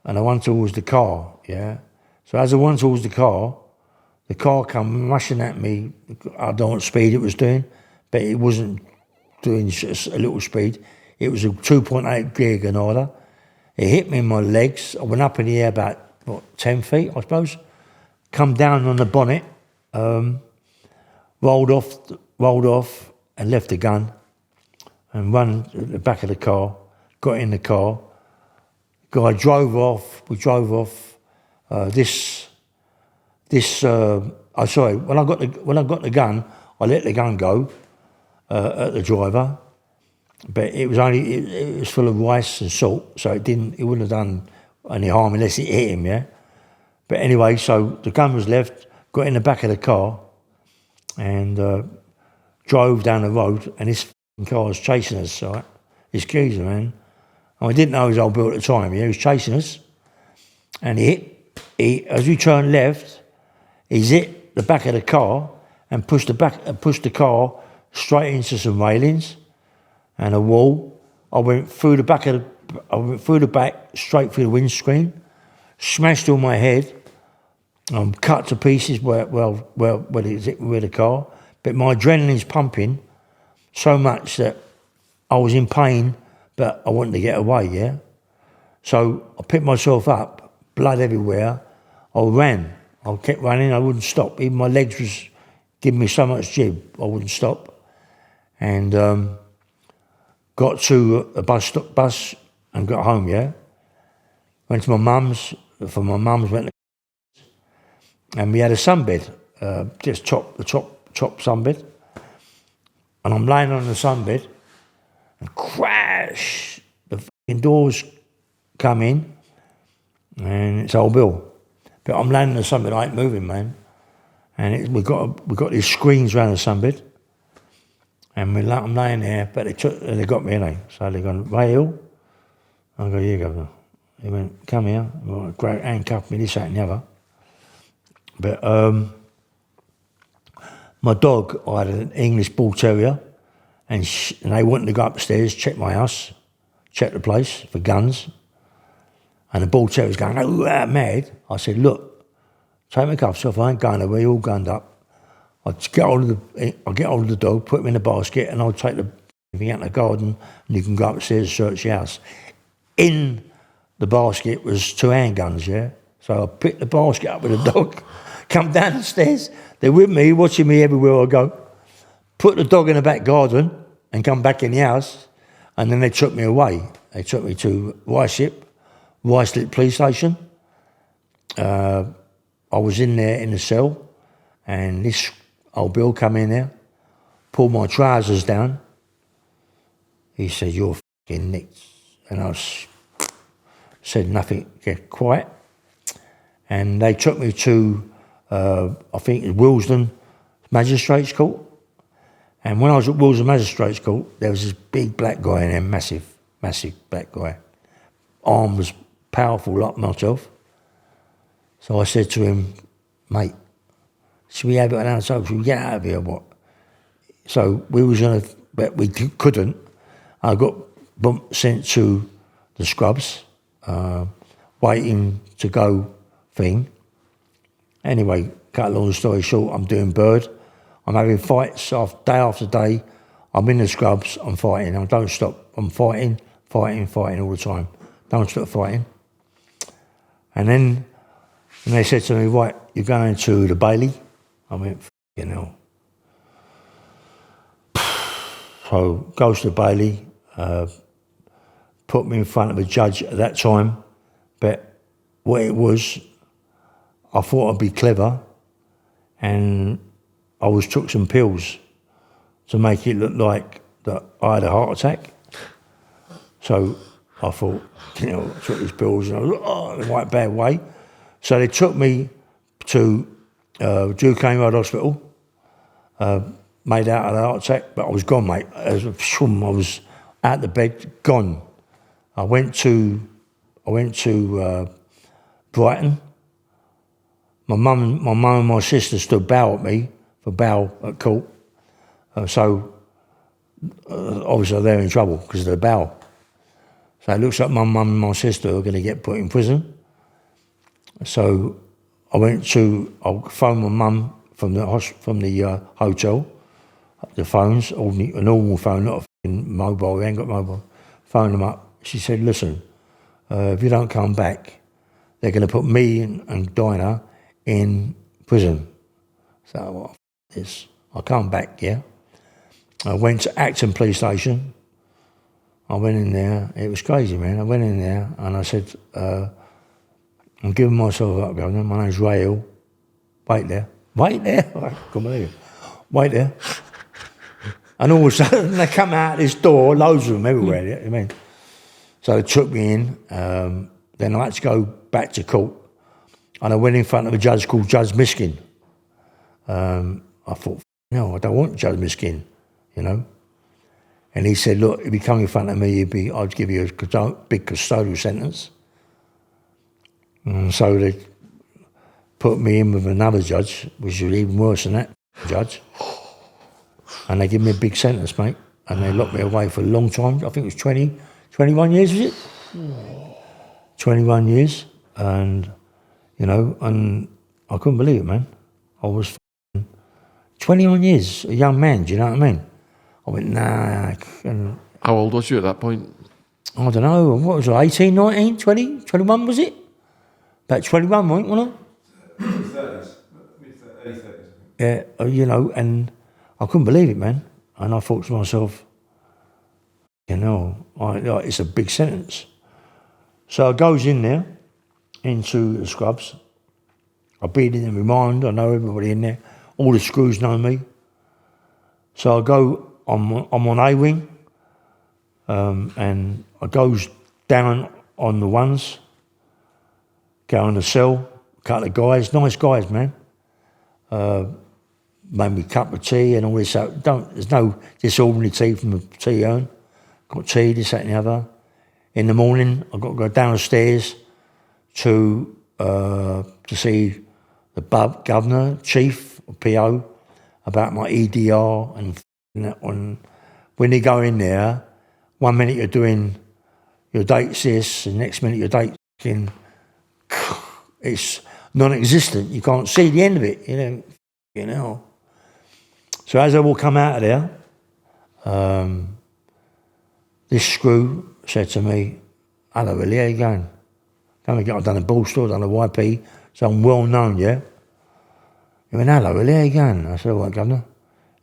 and I run towards the car. Yeah. So as I run towards the car come rushing at me. I don't know what speed it was doing, but it wasn't doing just a little speed. It was a 2.8 gear Granada. It hit me in my legs. I went up in the air about, 10 feet, I suppose. Come down on the bonnet, rolled off and left the gun and run at the back of the car, got in the car. Guy drove off, we drove off. When I got the gun, I let the gun go at the driver, but it was full of rice and salt, so it wouldn't have done any harm unless it hit him, yeah. But anyway, so the gun was left, got in the back of the car, and drove down the road, and this car was chasing us, right? This geezer, man. And I didn't know he was old Bill at the time, yeah. He was chasing us, and as we turned left, he's hit the back of the car and pushed the car straight into some railings and a wall. I went through the back, straight through the windscreen, smashed on my head, cut to pieces where the car. But my adrenaline's pumping so much that I was in pain, but I wanted to get away, yeah? So I picked myself up, blood everywhere. I ran. I kept running, I wouldn't stop. Even my legs was giving me so much jib, I wouldn't stop. And got to a bus and got home, yeah? Went to my mum's, from my mum's went to, and we had a sunbed, just the top sunbed. And I'm laying on the sunbed, and crash, the fucking doors come in, and it's old Bill. But I'm laying on the sunbed, I ain't moving, man. And we got these screens around the sunbed, and I'm laying there, but they got me, innit? So they gone, Ray Hill? I go, yeah, Governor. He went, come here. Well, handcuffed me, this, that, and the other. But my dog, I had an English bull terrier, and they wanted to go upstairs, check my house, check the place for guns. And the bull terrier was going, oh, mad. I said, look, take my cuffs off, I ain't going away, all gunned up. I'll get hold of the dog, put him in the basket, and I'll take everything out in the garden, and you can go upstairs and search your house. In the basket was 2 handguns, yeah? So I picked the basket up with the dog, come down the stairs, they're with me, watching me everywhere I go, put the dog in the back garden, and come back in the house, and then they took me away. They took me to Ruislip Police Station. I was in there in the cell, and this old Bill come in there, pulled my trousers down. He said, you're fucking nicked. And I said nothing, get quiet. And they took me to, I think it was Willesden Magistrates Court. And when I was at Willesden Magistrates Court, there was this big black guy in there, massive black guy. Arm was powerful like myself. So I said to him, mate, should we have it outside? Should we get out of here or what? So we was going to, but we couldn't. I got sent to the scrubs, waiting to go thing. Anyway, cut a long story short, I'm doing bird. I'm having fights day after day. I'm in the scrubs, I'm fighting. I don't stop. I'm fighting all the time. Don't stop fighting. And then they said to me, right, you're going to the Bailey. I went, you know. So goes to the Bailey. put me in front of a judge at that time. But what it was, I thought I'd be clever, and I took some pills to make it look like that I had a heart attack. So I thought, I took these pills and I was in a quite bad way. So they took me to Duke Road Hospital, made out of the heart attack, but I was gone, mate. I was out the bed, gone. I went to Brighton. My mum and my sister stood bail at me for bail at court. So obviously they're in trouble because of the bail. So it looks like my mum and my sister are going to get put in prison. So I phoned my mum from the hotel, the phones, a normal phone, not a mobile, we ain't got mobile. Phoned them up. She said, listen, if you don't come back, they're going to put me and Dinah in prison. So what this? I come back, yeah. I went to Acton police station. I went in there. It was crazy, man. I went in there and I said, I'm giving myself up, Governor. My name's Ray Hill. Wait there. Wait there? I couldn't believe it. Wait there. And all of a sudden they come out this door, loads of them everywhere, you know what I mean? So they took me in. Then I had to go back to court. And I went in front of a judge called Judge Miskin. I thought, no, I don't want Judge Miskin, you know. And he said, look, if you come in front of me, I'd give you a big custodial sentence. And so they put me in with another judge, which was even worse than that judge. And they give me a big sentence, mate. And they locked me away for a long time. I think it was 21 years, was it? 21 years. And, and I couldn't believe it, man. I was 21 years, a young man, do you know what I mean? I went, nah. And how old was you at that point? I don't know, what was I, 18, 19, 20, 21 was it? About 21, wasn't I? Mid-30s, early 30s. Yeah, and I couldn't believe it, man. And I thought to myself, it's a big sentence. So I goes in there, into the scrubs. I've been in my mind, I know everybody in there. All the screws know me. So I go, I'm on A-wing, and I goes down on the ones, go in the cell, a couple of guys, nice guys, man. Made me a cup of tea and all this. So there's no just ordinary tea from the tea urn. Got tea, this, that and the other. In the morning, I've got to go downstairs to see the governor, chief, or PO, about my EDR and that one. When you go in there, 1 minute you're doing your dates this, and next minute your dates it's non-existent. You can't see the end of it, you know. So as I will come out of there, this screw said to me, hello, Willie, how you going? I've done a ball store, done a YP, so I'm well known, yeah? He went, hello, Willie, how you going? I said, all right, Governor.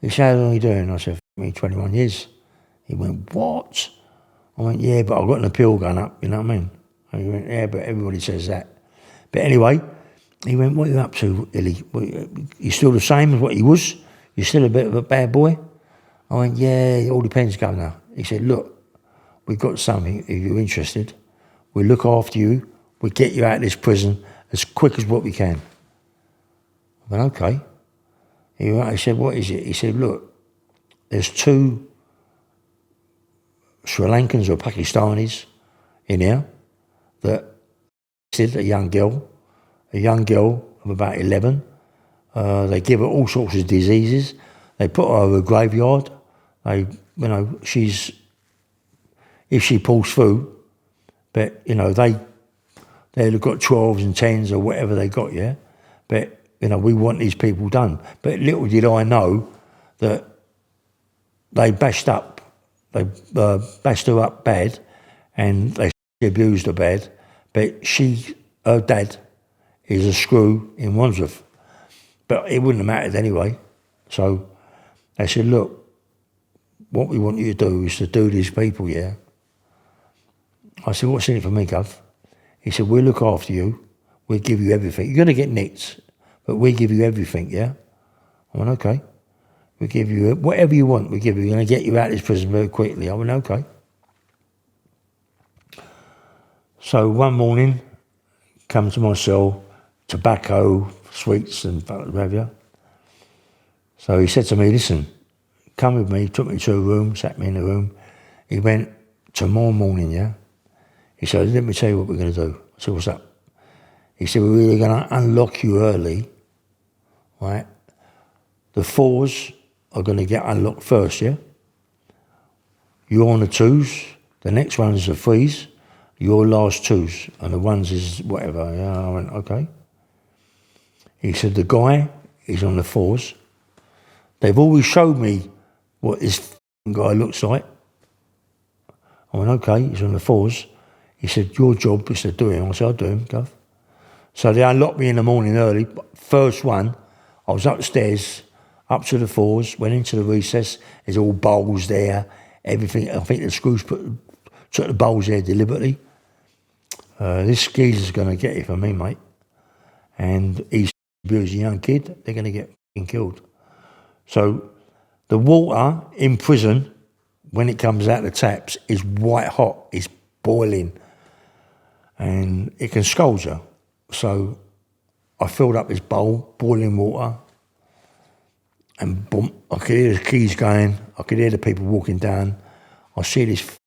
He said, how long are you doing? I said, me 21 years. He went, what? I went, yeah, but I've got an appeal going up, you know what I mean? And he went, yeah, but everybody says that. But anyway, he went, what are you up to, Illy? You still the same as what he was? You still a bit of a bad boy? I went, yeah, it all depends, Governor. He said, look, we've got something, if you're interested. We'll look after you. We'll get you out of this prison as quick as what we can. I went, okay. He said, what is it? He said, look, there's 2 Sri Lankans or Pakistanis in here that did a young girl of about 11. They give her all sorts of diseases. They put her over a graveyard. If she pulls through, but, they've got 12s and 10s or whatever they got, yeah? But, we want these people done. But little did I know that they bashed her up bad, and they abused her bad, but her dad is a screw in Wandsworth. But it wouldn't have mattered anyway. So they said, look, what we want you to do is to do these people, yeah? I said, what's in it for me, Gov? He said, we'll look after you. We'll give you everything. You're going to get nicked, but we'll give you everything, yeah? I went, okay. We'll give you whatever you want, we'll give you. We're going to get you out of this prison very quickly. I went, okay. So one morning, come to my cell, tobacco, sweets and whatever. So he said to me, listen, come with me, took me to a room, sat me in a room. He went, tomorrow morning, yeah? He said, let me tell you what we're going to do. I said, what's up? He said, we're really going to unlock you early, right? The 4s are going to get unlocked first, yeah? You're on the 2s, the next one's the 3s, your last 2s, and the 1s is whatever. Yeah, I went, okay. He said, the guy is on the 4s. They've always showed me what this guy looks like. I went, okay, he's on the 4s. He said, your job is to do him. I said, I'll do him, Gov. So they unlocked me in the morning early. First one, I was upstairs, up to the 4s, went into the recess. There's all bowls there, everything. I think the screws took the bowls there deliberately. This geezer's going to get it for me, mate. And he's abusing a young kid. They're going to get killed. So the water in prison, when it comes out the taps, is white hot. It's boiling. And it can scald you. So I filled up this bowl, boiling water, and boom, I could hear the keys going, I could hear the people walking down, I see this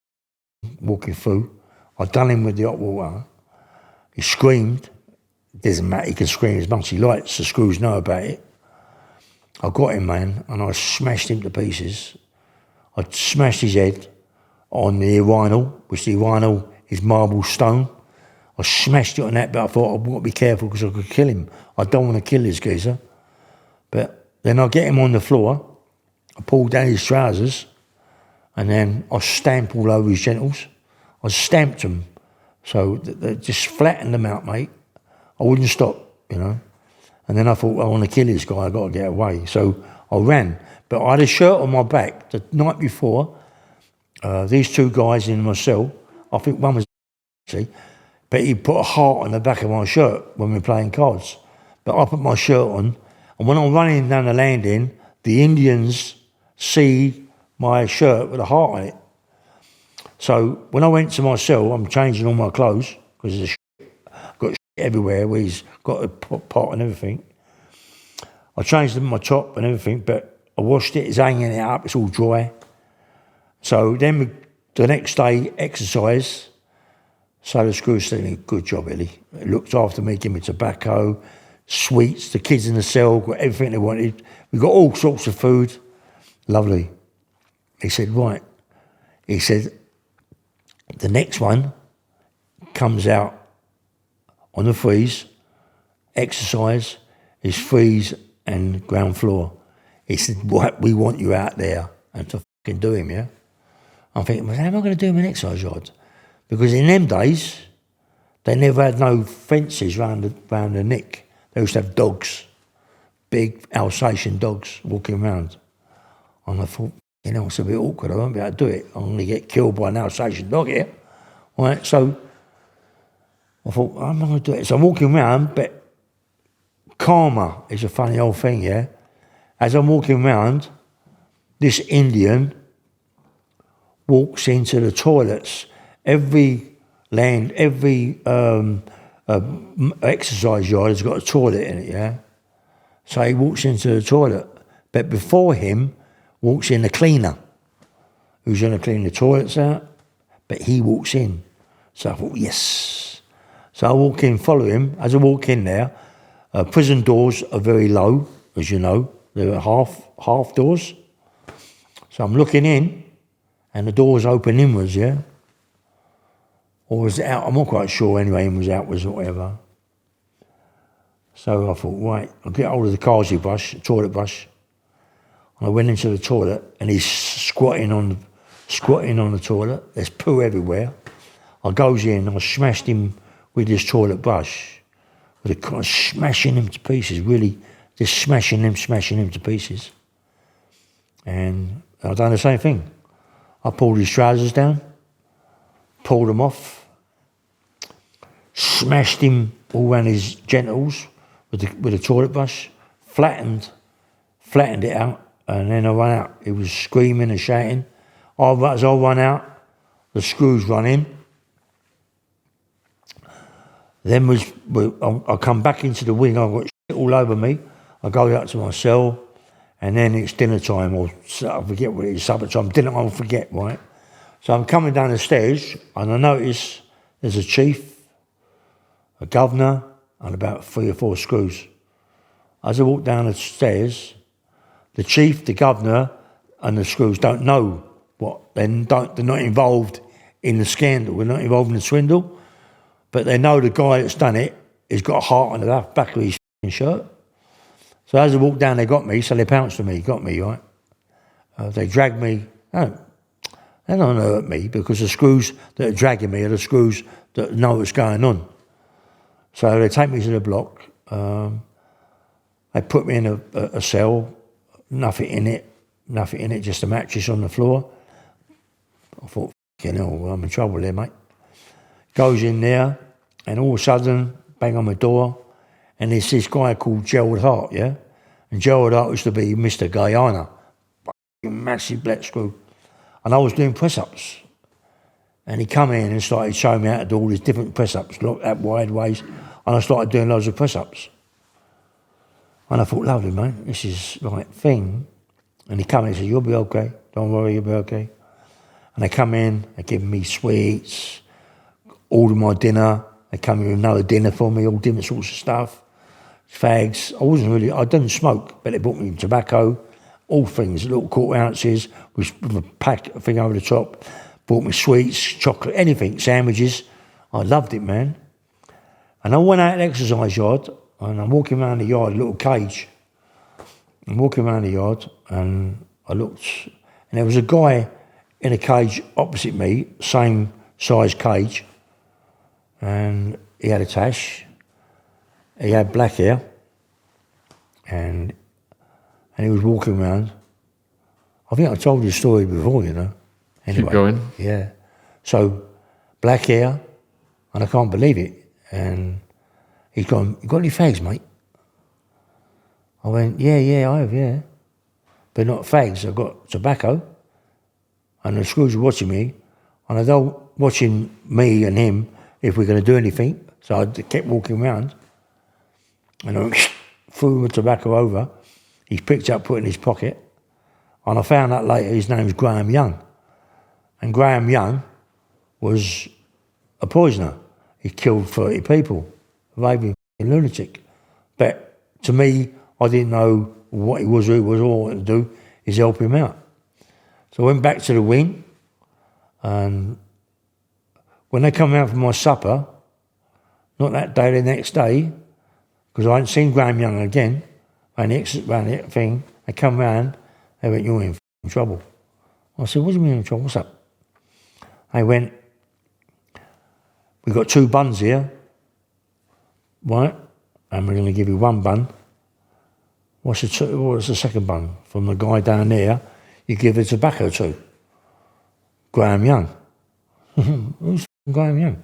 walking through, I done him with the hot water, he screamed, doesn't matter, he can scream as much as he likes, the screws know about it. I got him, man, and I smashed him to pieces. I smashed his head on the urinal, which the urinal is marble stone. I smashed it on that, but I thought I've got to be careful because I could kill him. I don't want to kill this geezer. But then I get him on the floor, I pull down his trousers, and then I stamp all over his genitals. I stamped them, so just flattened them out, mate. I wouldn't stop, you know. And then I thought, I want to kill this guy, I've got to get away. So I ran. But I had a shirt on my back the night before. These 2 guys in my cell, I think one was, see, but he put a heart on the back of my shirt when we were playing cards. But I put my shirt on, and when I'm running down the landing, the Indians see my shirt with a heart on it. So when I went to my cell, I'm changing all my clothes, because there's got everywhere where he's got a pot and everything. I changed my top and everything, but I washed it, it's hanging it up, it's all dry. So then the next day, exercise. So the screw said, good job, Ellie. He looked after me, gave me tobacco, sweets, the kids in the cell got everything they wanted. We got all sorts of food. Lovely. He said, right. He said, the next one comes out on the freeze, exercise, is freeze and ground floor. He said, right, we want you out there and to fucking do him, yeah? I'm thinking, well, how am I going to do him in exercise yard? Because in them days, they never had no fences round the neck. They used to have dogs, big Alsatian dogs walking around. And I thought, you know, it's a bit awkward, I won't be able to do it. I'm going to get killed by an Alsatian dog here. Right, so I thought, how am I going to do it? So I'm walking around, but karma is a funny old thing, yeah? As I'm walking around, this Indian walks into the toilets. Every exercise yard has got a toilet in it, yeah? So he walks into the toilet, but before him walks in the cleaner, who's going to clean the toilets out, but he walks in. So I thought, yes. So I walk in, follow him. As I walk in there, prison doors are very low, as you know. They're half doors. So I'm looking in, and the doors open inwards, yeah? Or was it out? I'm not quite sure anyway, inwards, outwards, or whatever. So I thought, right, I'll get hold of the Kazi brush, toilet brush. And I went into the toilet, and he's squatting on the toilet. There's poo everywhere. I goes in, I smashed him with this toilet brush, with a kind of smashing him to pieces, really, just smashing him to pieces. And I done the same thing. I pulled his trousers down, pulled them off, smashed him all around his genitals with a toilet brush, flattened it out, and then I ran out. He was screaming and shouting. As I run out, the screws run in. Then I come back into the wing, I've got shit all over me. I go out to my cell, and then it's dinner time, or I forget what it is, supper time, dinner, I'll forget, right? So I'm coming down the stairs, and I notice there's a chief, a governor, and about 3 or 4 screws. As I walk down the stairs, the chief, the governor, and the screws don't know they're not involved in the scandal, they're not involved in the swindle, but they know the guy that's done it has got a heart on the back of his shirt. So as I walked down, they got me, so they pounced on me, got me, right? They dragged me. They don't hurt me, because the screws that are dragging me are the screws that know what's going on. So they take me to the block. They put me in a cell, nothing in it, just a mattress on the floor. I thought, fucking hell, I'm in trouble there, mate. Goes in there, and all of a sudden, bang on my door, and there's this guy called Gerald Hart, yeah? And Gerald Hart used to be Mr. Guyana, massive black screw. And I was doing press-ups. And he come in and started showing me how to do all these different press-ups, look at wide ways, and I started doing loads of press-ups. And I thought, lovely, mate, this is the right thing. And he come in and said, you'll be okay, don't worry, you'll be okay. And they come in, they give me sweets, order my dinner, they come in with another dinner for me, all different sorts of stuff, fags. I didn't smoke, but they brought me tobacco, all things, little quarter ounces, with a pack thing over the top, brought me sweets, chocolate, anything, sandwiches. I loved it, man. And I went out to the exercise yard, and I'm walking around the yard, a little cage. I'm walking around the yard, and I looked, and there was a guy in a cage opposite me, same size cage, and he had a tash, he had black hair, and he was walking around. I think I told you the story before, you know. Anyway, keep going. Yeah. So, black hair, and I can't believe it. And he's gone, you got any fags, mate? I went, yeah, I have, yeah. But not fags, I've got tobacco. And the screws were watching me, and I don't watching me and him if we're going to do anything. So I kept walking around, and I threw the tobacco over. He's picked up, put it in his pocket, and I found out later his name's Graham Young. And Graham Young was a poisoner. He killed 30 people, a raving lunatic. But to me, I didn't know what he was, who he was. All I wanted to do is help him out. So I went back to the wing, and when they come out for my supper, not that day, the next day, because I hadn't seen Graham Young again, and the thing, they come round, they went, you're in trouble. I said, what do you mean in trouble? What's up? They went, we've got 2 buns here, right? And we're going to give you 1 bun. What's the second bun? From the guy down there, you give the tobacco to. Graham Young. Who's Graham Young?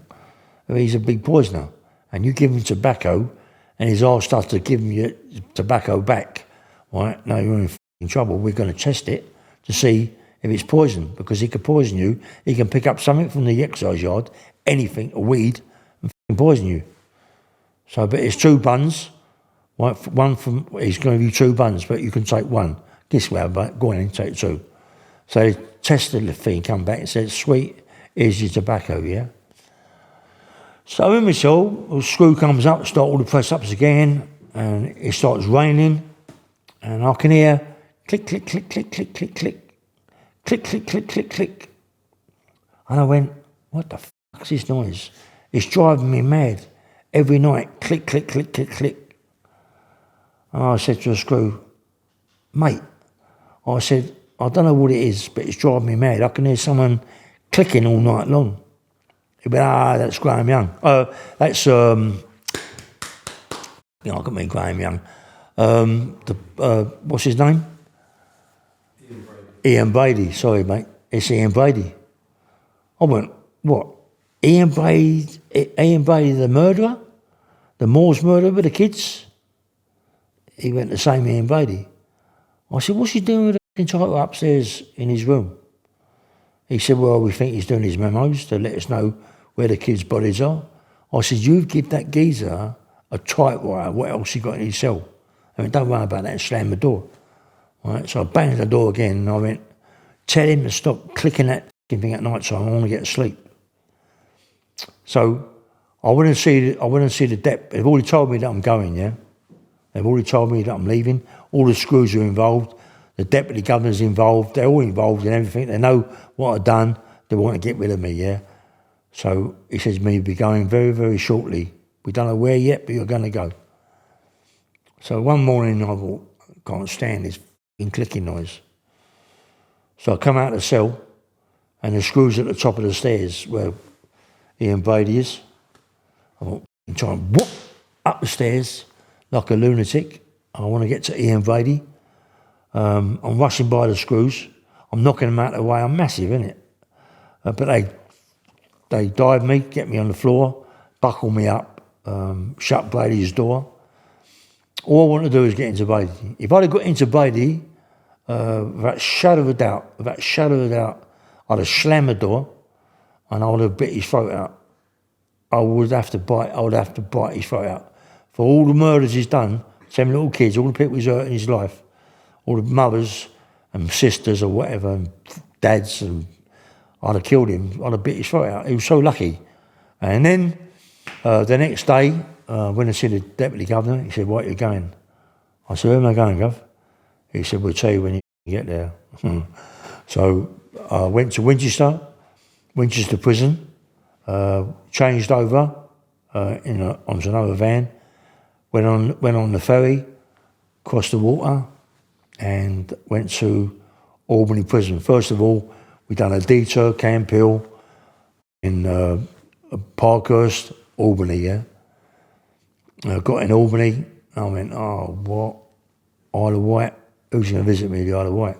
He's a big poisoner. And you give him tobacco, and he's asked us to give him your tobacco back. Right? Now you're in trouble. We're going to test it to see if it's poison, because he could poison you. He can pick up something from the exercise yard, anything, a weed, and poison you. So, but it's 2 buns. Right? He's going to give you 2 buns, but you can take 1. This way, but go on and take 2. So they tested the thing, come back and said, sweet, here's your tobacco, yeah? So in my cell, the screw comes up, start all the press-ups again, and it starts raining, and I can hear click, click, click, click, click, click, click, click, click, click, click, click. And I went, what the fuck's this noise? It's driving me mad. Every night, click, click, click, click, click. And I said to the screw, mate, I said, I don't know what it is, but it's driving me mad. I can hear someone clicking all night long. He went, that's Graham Young. That's, I can mean Graham Young. What's his name? Ian Brady, sorry mate, it's Ian Brady. I went, what? Ian Brady the murderer? The Moors murderer with the kids? He went the same Ian Brady. I said, what's he doing with the title upstairs in his room? He said, well, we think he's doing his memos to let us know where the kids' bodies are. I said, you give that geezer a typewriter, what else he got in his cell? I mean, don't worry about that, and slam the door. Right, so I banged the door again and I went, tell him to stop clicking that thing at night time, I want to get to sleep. So I went and see the dep. They've already told me that I'm going, yeah? They've already told me that I'm leaving. All the screws are involved. The deputy governor's involved. They're all involved in everything. They know what I've done. They want to get rid of me, yeah? So he says to me, you'll be going very, very shortly. We don't know where yet, but you're going to go. So one morning I thought, I can't stand this clicking noise. So I come out of the cell and the screws at the top of the stairs where Ian Brady is. I thought, I'm trying to whoop up the stairs like a lunatic. I want to get to Ian Brady. I'm rushing by the screws. I'm knocking them out of the way. I'm massive, innit? But they dive me, get me on the floor, buckle me up, shut Brady's door. All I want to do is get into Brady. If I'd have got into Brady, without a shadow of a doubt, I'd have slammed the door and I would have bit his throat out. I would have to bite his throat out. For all the murders he's done, 7 little kids, all the people he's hurt in his life, all the mothers and sisters or whatever, and dads, and I'd have killed him. I'd have bit his throat out. He was so lucky. And then the next day, when I see the deputy governor, he said, where are you going? I said, where am I going, Gov? He said, we'll tell you when you get there. So I went to Winchester prison, changed over onto another van, went on the ferry, crossed the water, and went to Albany prison. First of all, we done a detour, Camp Hill, in Parkhurst, Albany, yeah. Got in Albany, I went, oh, what? Isle of Wight? Who's going to visit me, the Isle of Wight?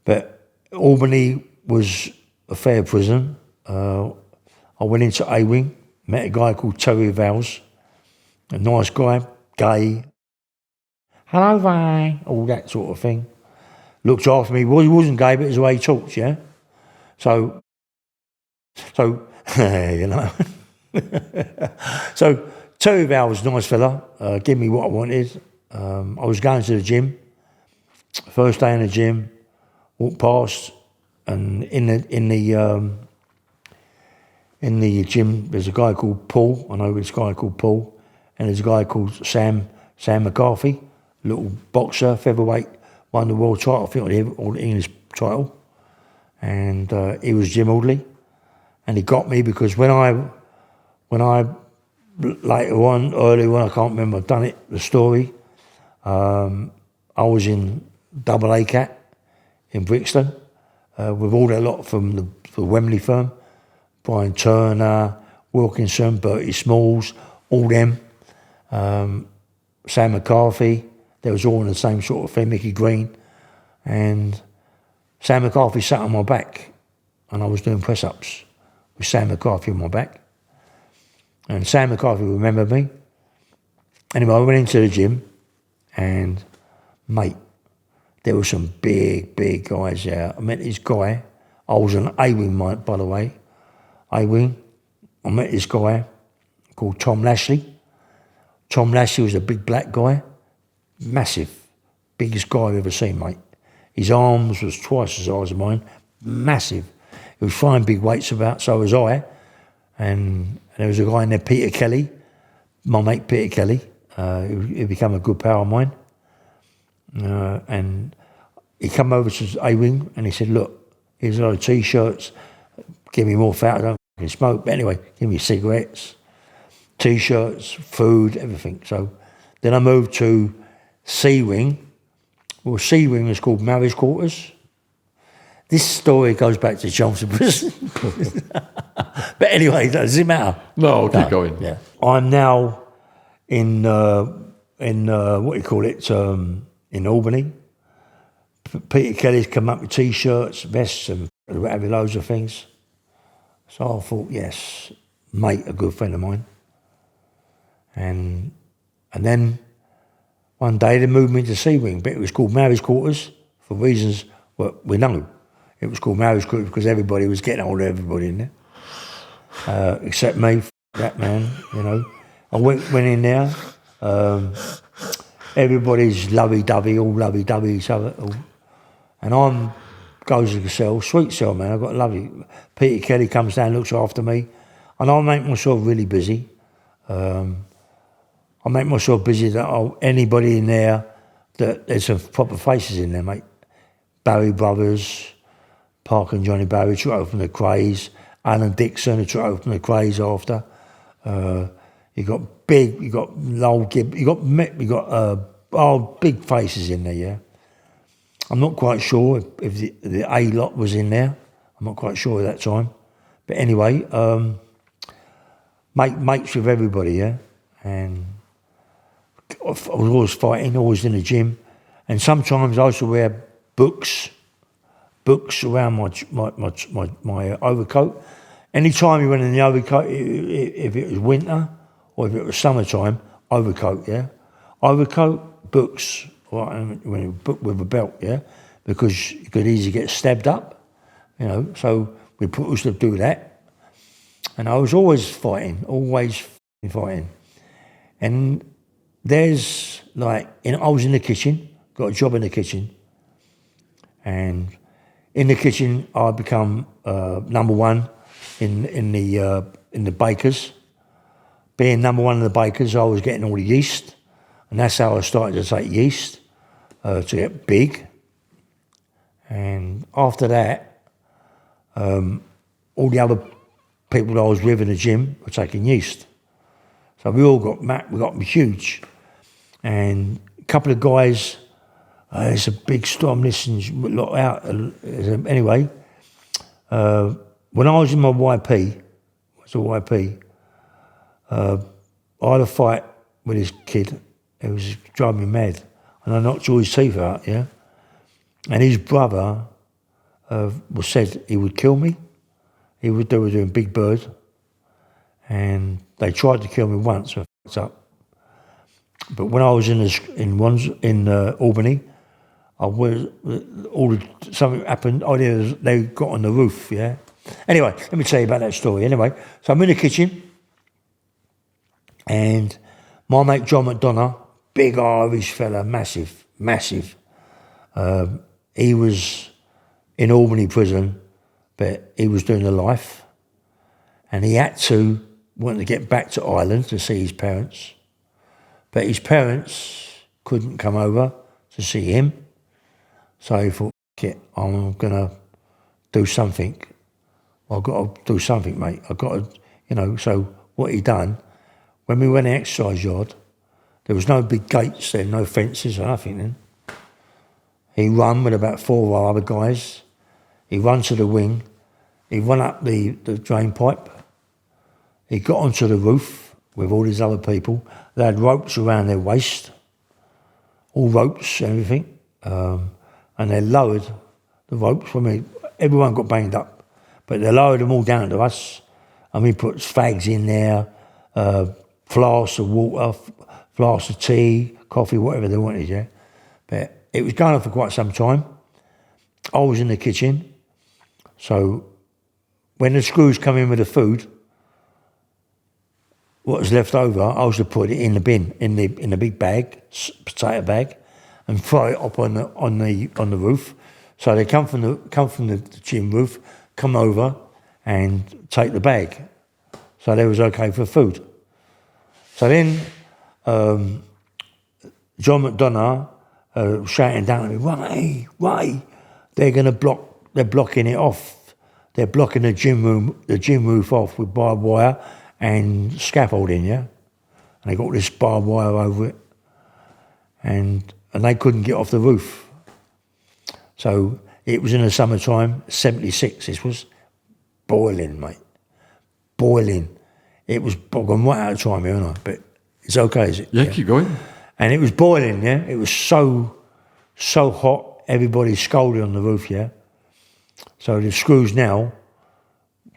But Albany was a fair prison. I went into A-Wing, met a guy called Terry Vowles, a nice guy, gay. Hello, bye, all that sort of thing. Looked after me. Well, he wasn't gay, but it's the way he talks, yeah? So, you know. So, Terry Vowles was a nice fella, gave me what I wanted. I was going to the gym. First day in the gym, walked past, and in the gym, there's a guy called Paul. I know this guy called Paul, and there's a guy called Sam McCarthy, little boxer, featherweight, won the world title, I think, or the English title, and he was Jim Audley, and he got me because when I later on, early on, I can't remember, I've done it, the story. I was in Double A Cat in Brixton with all that lot from the Wembley firm, Brian Turner, Wilkinson, Bertie Smalls, all them, Sam McCarthy, they was all in the same sort of thing, Mickey Green, and Sam McCarthy sat on my back and I was doing press-ups with Sam McCarthy on my back. And Sam McCarthy remembered me. Anyway, I went into the gym and, mate, there were some big guys there. I met this guy. I was an A-Wing, by the way. A-Wing. I met this guy called Tom Lashley. Tom Lashley was a big black guy. Massive. Biggest guy I've ever seen, mate. His arms was twice the size of mine. Massive. He was throwing big weights about, so was I. And there was a guy in there, Peter Kelly, my mate Peter Kelly. He became a good pal of mine. And he come over to A-Wing and he said, look, here's a lot of T-shirts, give me more fat, I don't fucking smoke. But anyway, give me cigarettes, T-shirts, food, everything. So then I moved to C-Wing. Well, C-Wing was called Marriage Quarters. This story goes back to Johnson Prison. But anyway, does it matter? No, keep going. Yeah. I'm now in what do you call it, in Albany. Peter Kelly's come up with T-shirts, vests, and whatever, loads of things. So I thought, yes, mate, a good friend of mine. And then one day they moved me to C Wing, but it was called Mary's Quarters for reasons we know. It was called Mary's Quarters because everybody was getting hold of everybody in there, except me, that man, you know. I went in there. Everybody's lovey-dovey, all lovey-dovey each other. And I'm goes to the cell, sweet cell, man. I've got lovely. Peter Kelly comes down, looks after me, and I make myself really busy. I make myself busy that anybody in there, that there's some proper faces in there, mate. Barry Brothers, Parker and Johnny Barry took over from the Craze. Alan Dixon who took over from the Craze after. You got big, you got Lowell Gibb, you got big faces in there, yeah. I'm not quite sure if the A lot was in there. I'm not quite sure at that time. But anyway, mates with everybody, yeah. And I was always fighting, always in the gym. And sometimes I used to wear books around my overcoat. Any time you went in the overcoat, if it was winter or if it was summertime, overcoat, yeah. Overcoat, books, right, when you book with a belt, yeah, because you could easily get stabbed up, you know. So we used to do that, and I was always fighting. And there's like, I was in the kitchen, got a job in the kitchen, and in the kitchen I become number one in the bakers. Being number one in the bakers, I was getting all the yeast, and that's how I started to take yeast to get big. And after that, all the other people that I was with in the gym were taking yeast. So we all got huge. And a couple of guys, it's a big storm, listening out. Anyway, when I was in my YP, I had a fight with this kid. It was driving me mad. And I knocked all his teeth out, yeah? And his brother said he would kill me. They were doing Big Bird. And they tried to kill me once, I fucked up. But when I was in Albany, something happened. They got on the roof, yeah? Anyway, let me tell you about that story. Anyway, so I'm in the kitchen, and my mate John McDonough, big Irish fella, massive. He was in Albany prison, but he was doing the life, and he wanted to get back to Ireland to see his parents, but his parents couldn't come over to see him, so he thought, I'm gonna do something. I've got to do something, mate. I've got to, so what he done, when we went to the exercise yard, there was no big gates there, no fences or nothing then. He run with about 4 of our other guys. He run to the wing. He run up the drain pipe. He got onto the roof with all these other people. They had ropes around their waist, all ropes, everything. And they lowered the ropes. Everyone got banged up. But they lowered them all down to us. And we put fags in there, flasks of water, flasks of tea, coffee, whatever they wanted, yeah. But it was going on for quite some time. I was in the kitchen. So when the screws come in with the food, what was left over, I was to put it in the bin, in the big bag, potato bag, and throw it up on the roof. So they come from the gym roof, come over and take the bag. So they was okay for food. So then John McDonough shouting down at me, Ray, they're blocking it off. They're blocking the gym roof off with barbed wire and scaffolding, yeah? And they got this barbed wire over it. And they couldn't get off the roof. So it was in the summertime, 76, this was boiling, mate. Boiling. It was bogging right out of time here, aren't I? But it's okay, is it? Yeah, keep going. And it was boiling, yeah? It was so hot. everybody's scolded on the roof, yeah? So the screws now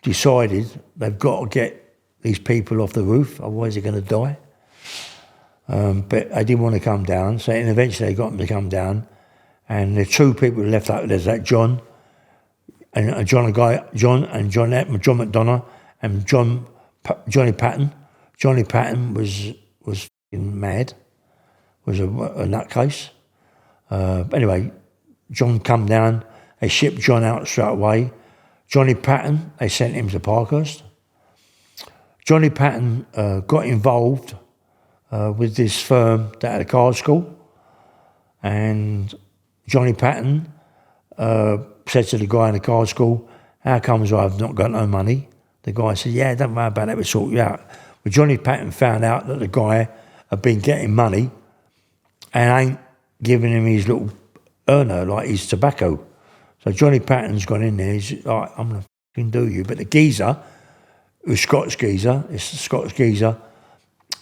decided they've got to get these people off the roof, otherwise they're going to die. But they didn't want to come down, so eventually they got them to come down. And the two people left out, there's that John John McDonough and Johnny Patton. Johnny Patton was f***ing mad, was a nutcase. Anyway, John come down, they shipped John out straight away. Johnny Patton, they sent him to Parkhurst. Johnny Patton got involved with this firm that had a card school, and Johnny Patton said to the guy in the card school, "How comes I've not got no money?" The guy said, "Yeah, don't worry about it, we'll sort you out." But Johnny Patton found out that the guy had been getting money and ain't giving him his little earner, like his tobacco. So Johnny Patton's gone in there, he's like, "I'm going to f***ing do you." But the geezer, who's Scottish geezer, this Scottish geezer,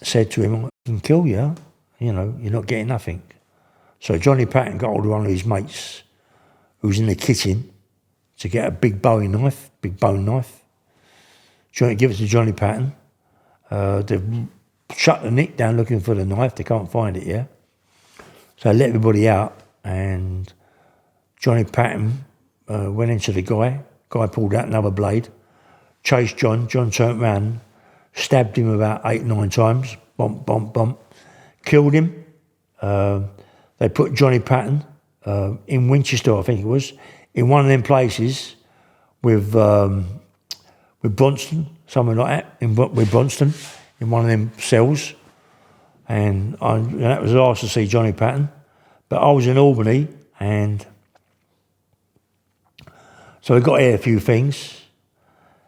said to him, "I can kill you, you know, you're not getting nothing." So Johnny Patton got hold of one of his mates who was in the kitchen to get a big bone knife. Give it to Johnny Patton. They've shut the nick down looking for the knife, they can't find it, yeah? So they let everybody out, and Johnny Patton went into the guy pulled out another blade, chased John turned around, stabbed him about 8-9 times, bump, bump, bump, killed him. They put Johnny Patton in Winchester, I think it was, in one of them places with Bronston, something like that, with Bronston, in one of them cells. And that was the last to see Johnny Patton. But I was in Albany, and so I got to hear a few things.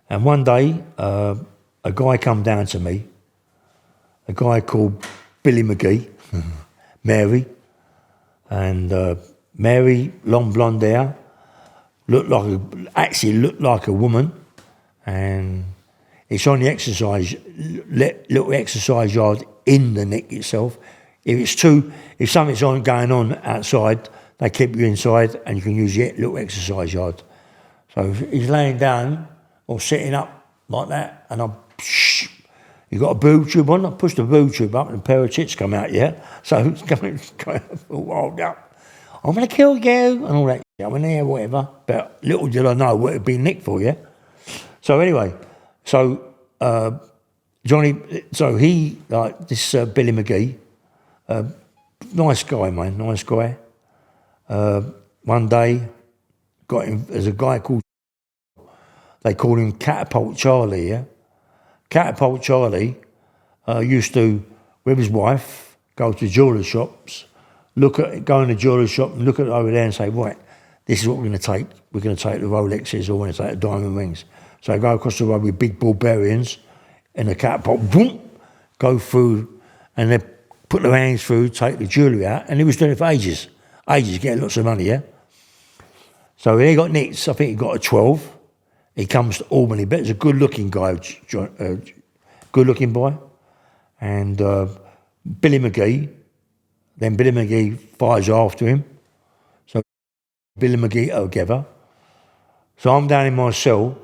And one day, a guy come down to me, a guy called Billy McGee, Mary, and Mary, long blonde hair, looked like a woman, and it's on the little exercise yard in the nick itself. If something's going on outside, they keep you inside, and you can use the little exercise yard. So he's laying down or sitting up like that, and you got a boob tube on. I pushed the boob tube up, and a pair of tits come out. Yeah, so it's going all wild up. "I'm going to kill you," and all that. I mean, yeah, whatever. But little did I know what it'd be nicked for, yeah? So anyway, he, like this Billy McGee, nice guy, man, nice guy. One day, there's a guy called, they called him Catapult Charlie, yeah? Catapult Charlie used to, with his wife, go to jewellery shops, go in the jewellery shop and look at it over there and say, "Right, this is what we're going to take. We're going to take the Rolexes, or we're going to take the diamond rings." So they go across the road with big barbarians in a catapult, boom, go through, and they put their hands through, take the jewellery out, and he was doing it for ages, getting lots of money, yeah? So he got nicked, I think he got a 12. He comes to Albany, but he's a good-looking guy, good-looking boy. And Billy McGee fires after him. So Billy McGee together. So I'm down in my cell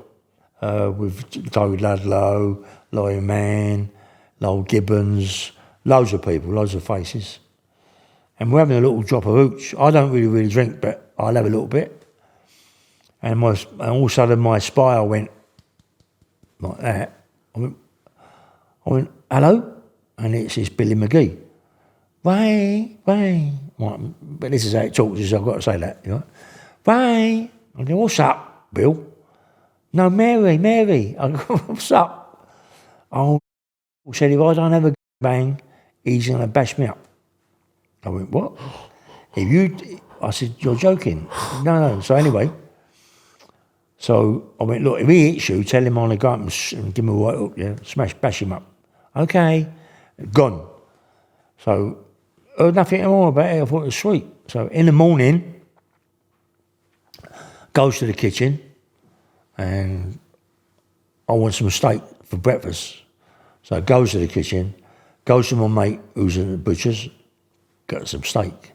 with David Ludlow, Laurie Mann, Lowell Gibbons, loads of people, loads of faces. And we're having a little drop of hooch. I don't really drink, but I'll have a little bit. And all of a sudden my spire went like that. I went, "Hello?" And it's Billy McGee. "Ray. But this is how it talks, so I've got to say that. You know? "Ray." I go, "What's up, Bill?" "No, Mary. I go, "What's up?" "Oh," said, "if I don't have a bang, he's going to bash me up." I went, "What?" I said, "You're joking." No. So anyway, so I went, "Look, if he hits you, tell him I'm going to go up and give him a right hook, yeah? Bash him up." "Okay." Gone. So heard nothing more about it. I thought it was sweet. So in the morning, goes to the kitchen, and I want some steak for breakfast. So goes to the kitchen, goes to my mate who's in the butcher's, got some steak.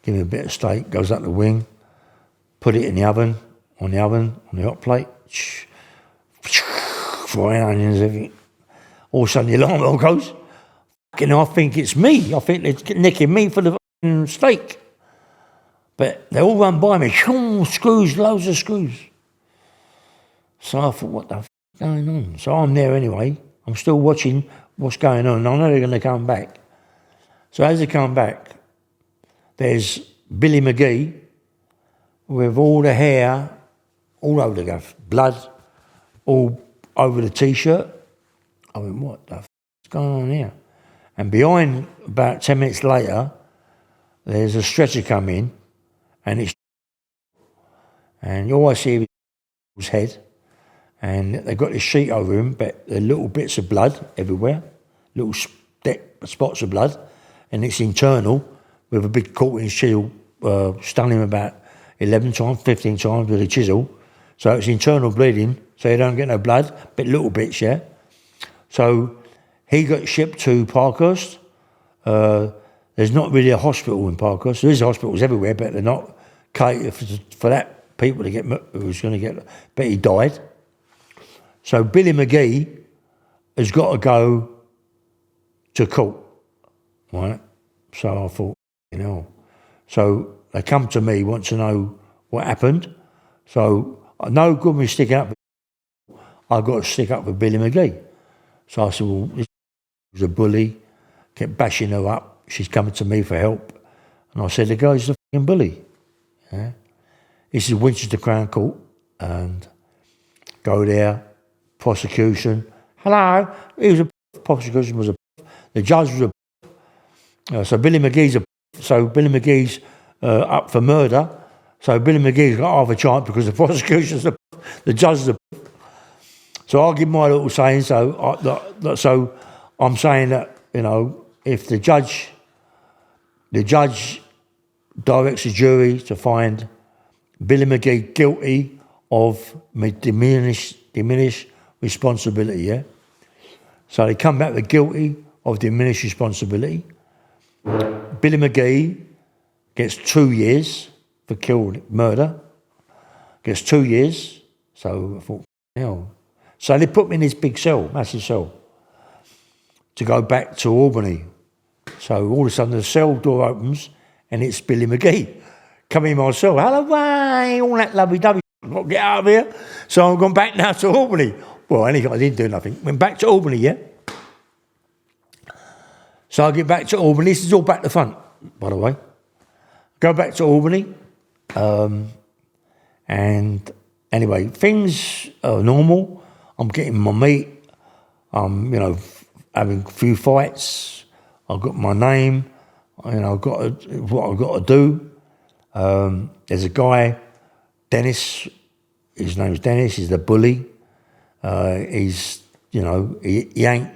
Give me a bit of steak, goes up the wing, put it in the oven, on the hot plate, frying onions, everything. All of a sudden the alarm bell goes. I think it's me. I think they're nicking me for the steak. But they all run by me, screws, loads of screws. So I thought, what the f is going on? So I'm there anyway. I'm still watching what's going on. I know they're going to come back. So as they come back, there's Billy McGee with all the hair all over the gaff, blood all over the T-shirt. I went, what the f is going on here? And behind, about 10 minutes later, there's a stretcher come in, and it's, and all I see is his head, and they've got this sheet over him, but there are little bits of blood everywhere, little spots of blood, and it's internal with a big 1/4-inch chisel, stung him about 11 times, 15 times with a chisel. So it's internal bleeding, so you don't get no blood, but little bits, yeah. So he got shipped to Parkhurst. There's not really a hospital in Parkhurst. There's hospitals everywhere, but they're not catered for that people to get who was going to get. But he died. So Billy McGee has got to go to court, right? So I thought, So they come to me, want to know what happened. So no good me sticking up. I've got to stick up with Billy McGee. So I said, well, this was a bully, kept bashing her up. She's coming to me for help. And I said, the guy's a fucking bully. Yeah? This is Winchester Crown Court. And go there, prosecution. Hello. He was prosecution was the judge was so Billy McGee's up for murder. So Billy McGee's got half a chance because the prosecution's the judge is So I'll give my little saying. So I'm saying that, if the judge directs a jury to find Billy McGee guilty of diminished responsibility, yeah? So they come back with guilty of diminished responsibility. Billy McGee gets 2 years for murder. Gets 2 years. So I thought, So they put me in this big cell, massive cell, to go back to Albany. So all of a sudden the cell door opens and it's Billy McGee. Come in my cell, hello, way, all that lovely-dovey, I've got to get out of here. So I've gone back now to Albany. Well, I didn't do nothing. Went back to Albany, yeah? So I get back to Albany. This is all back to front, by the way. Go back to Albany. And anyway, things are normal. I'm getting my meat. I'm, having a few fights. I've got my name. I've got what I've got to do. There's a guy, Dennis. His name's Dennis. He's the bully. He's, he ain't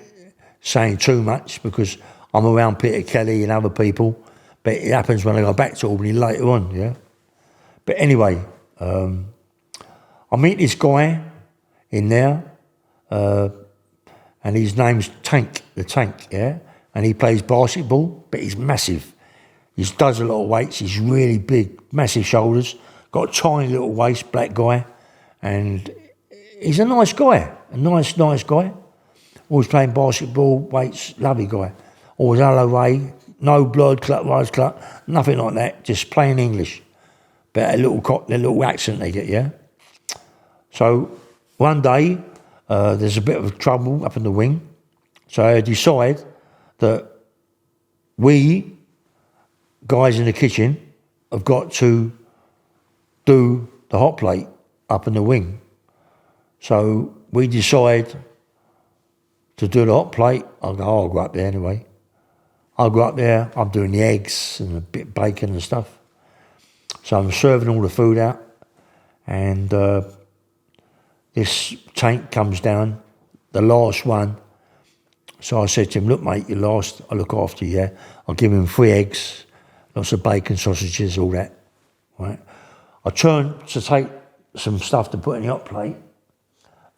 saying too much because I'm around Peter Kelly and other people. But it happens when I go back to Albany later on, yeah? But anyway, I meet this guy in there, and his name's the Tank, yeah? And he plays basketball, but he's massive. He does a lot of weights, he's really big, massive shoulders, got a tiny little waist, black guy, and he's a nice guy, a nice guy. Always playing basketball, weights, lovely guy. Always hello, Ray, no blood clot, rise clot, nothing like that, just plain English. But a little accent they get, yeah? So one day, there's a bit of trouble up in the wing. So I decide that we, guys in the kitchen, have got to do the hot plate up in the wing. So we decide to do the hot plate. I'll go up there anyway. I'll go up there, I'm doing the eggs and a bit of bacon and stuff. So I'm serving all the food out, and this Tank comes down, the last one. So I said to him, look mate, you're last, I'll look after you, yeah? I'll give him 3 eggs, lots of bacon, sausages, all that, right? I turned to take some stuff to put in the hot plate.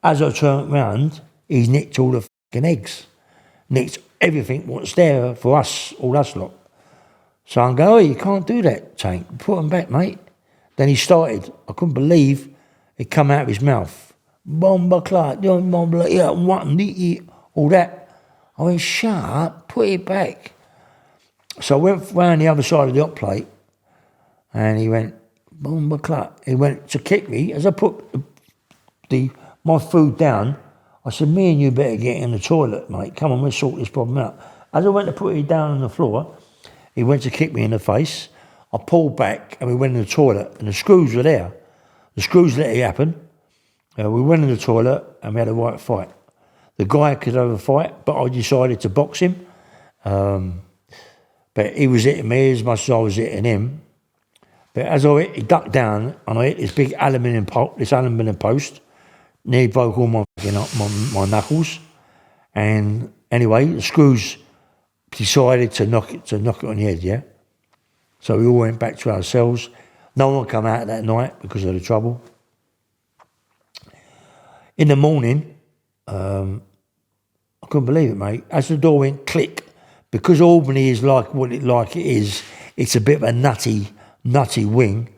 As I turned round, he's nicked all the fucking eggs, nicked everything what's there for us, all us lot. So I'm going, oh, you can't do that, Tank. Put them back, mate. Then he started. I couldn't believe it come out of his mouth. Bomba clot, yeah, all that. I went, shut up, put it back. So I went round the other side of the hot plate, and he went, bomba clot. He went to kick me. As I put my food down, I said, me and you better get in the toilet, mate. Come on, let's sort this problem out. As I went to put it down on the floor, he went to kick me in the face. I pulled back and we went in the toilet, and the screws were there. The screws let it happen. We went in the toilet and we had a right fight. The guy could have a fight, but I decided to box him. But he was hitting me as much as I was hitting him. But as he ducked down and I hit this big aluminium post, nearly broke all my knuckles. And anyway, the screws decided to knock it on the head, yeah? So we all went back to our cells. No one come out that night because of the trouble. In the morning, I couldn't believe it, mate. As the door went click, because Albany is like what it is, it's a bit of a nutty wing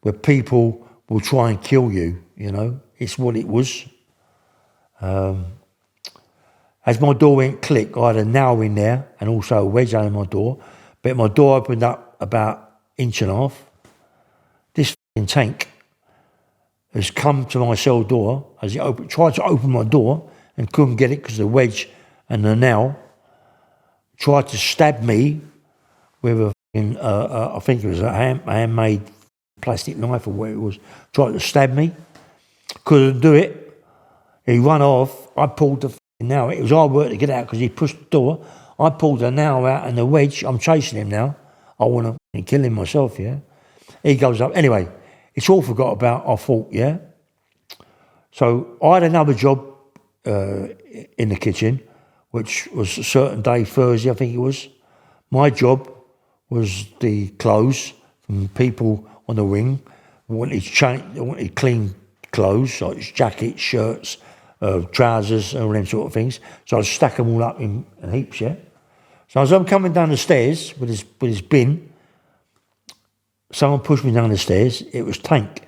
where people will try and kill you, you know. It's what it was. As my door went click, I had a nail in there and also a wedge under my door. But my door opened up about 1.5 inches. This f***ing tank has come to my cell door as it tried to open my door and couldn't get it because the wedge and the nail tried to stab me with I think it was a handmade plastic knife or what it was. Tried to stab me. Couldn't do it. He run off. I pulled the nail. It was hard work to get out because he pushed the door. I pulled the nail out and the wedge. I'm chasing him now. I want to kill him myself, yeah. He goes up. Anyway, it's all forgot about, I thought, yeah. So I had another job in the kitchen, which was a certain day, Thursday, I think it was. My job was the clothes from people on the wing. They wanted clean clothes, like jackets, shirts, trousers, and all them sort of things. So I stack them all up in heaps, yeah. So as I'm coming down the stairs with his bin, someone pushed me down the stairs. It was Tank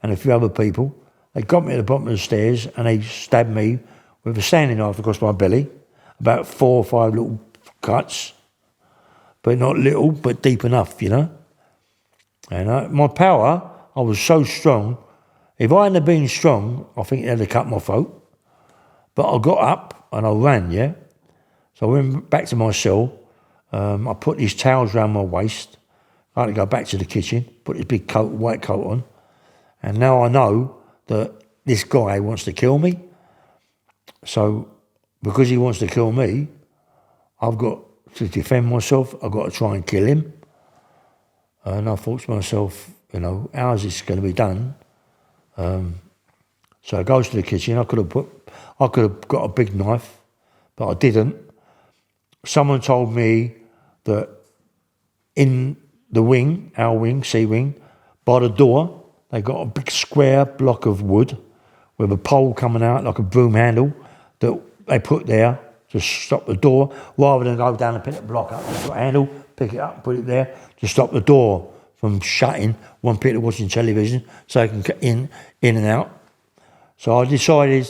and a few other people. They got me at the bottom of the stairs and they stabbed me with a sanding knife across my belly. About 4 or 5 little cuts, but not little, but deep enough, you know. And my power, I was so strong. If I hadn't been strong, I think it'd have cut my throat. But I got up and I ran, yeah. So I went back to my cell. I put these towels around my waist. I had to go back to the kitchen, put this big white coat on. And now I know that this guy wants to kill me. So because he wants to kill me, I've got to defend myself. I've got to try and kill him. And I thought to myself, you know, how's this going to be done? So I goes to the kitchen. I could have got a big knife, but I didn't. Someone told me that in the wing, our wing, C wing, by the door, they got a big square block of wood with a pole coming out like a broom handle that they put there to stop the door, rather than go down and pick the block up, they got a handle, pick it up, put it there to stop the door from shutting when people are watching television, so they can get in and out. So I decided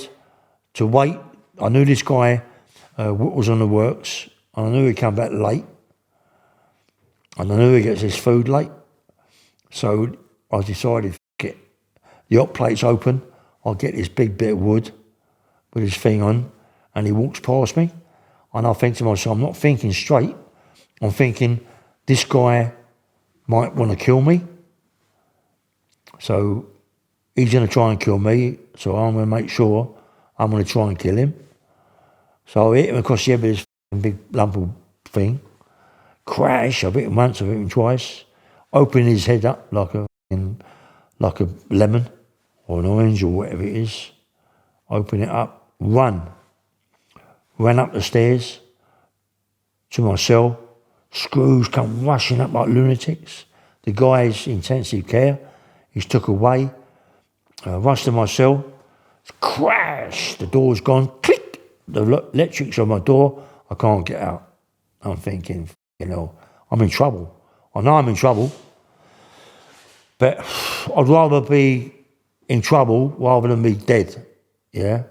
to wait. I knew this guy was on the works, and I knew he'd come back late, and I knew he gets his food late. So I decided, get the hot plate's open, I'll get this big bit of wood with his thing on, and he walks past me, and I think to myself, I'm not thinking straight, I'm thinking, this guy might want to kill me, so he's going to try and kill me, so I'm going to make sure I'm going to try and kill him. So I hit him across the head with this big lump of thing, crash, I've hit him once, I've hit him twice, open his head up like a lemon or an orange or whatever it is, open it up, ran up the stairs to my cell. Screws come rushing up like lunatics. The guy's intensive care, he's took away, rushed to my cell, crash, the door's gone, click, the electric's on my door, I can't get out. I'm thinking, you know, I'm in trouble. I know I'm in trouble. But I'd rather be in trouble rather than be dead, yeah?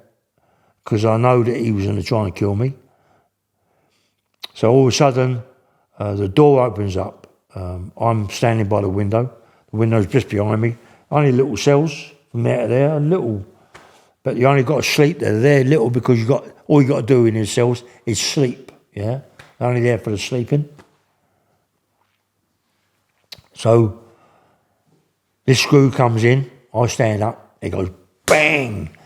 Because I know that he was going to try and kill me. So all of a sudden, the door opens up. I'm standing by the window. The window's just behind me. Only little cells from there to there, little. But you only got to sleep there. They're little because all you got to do in these cells is sleep, yeah? They're only there for the sleeping. So this screw comes in, I stand up, it goes bang!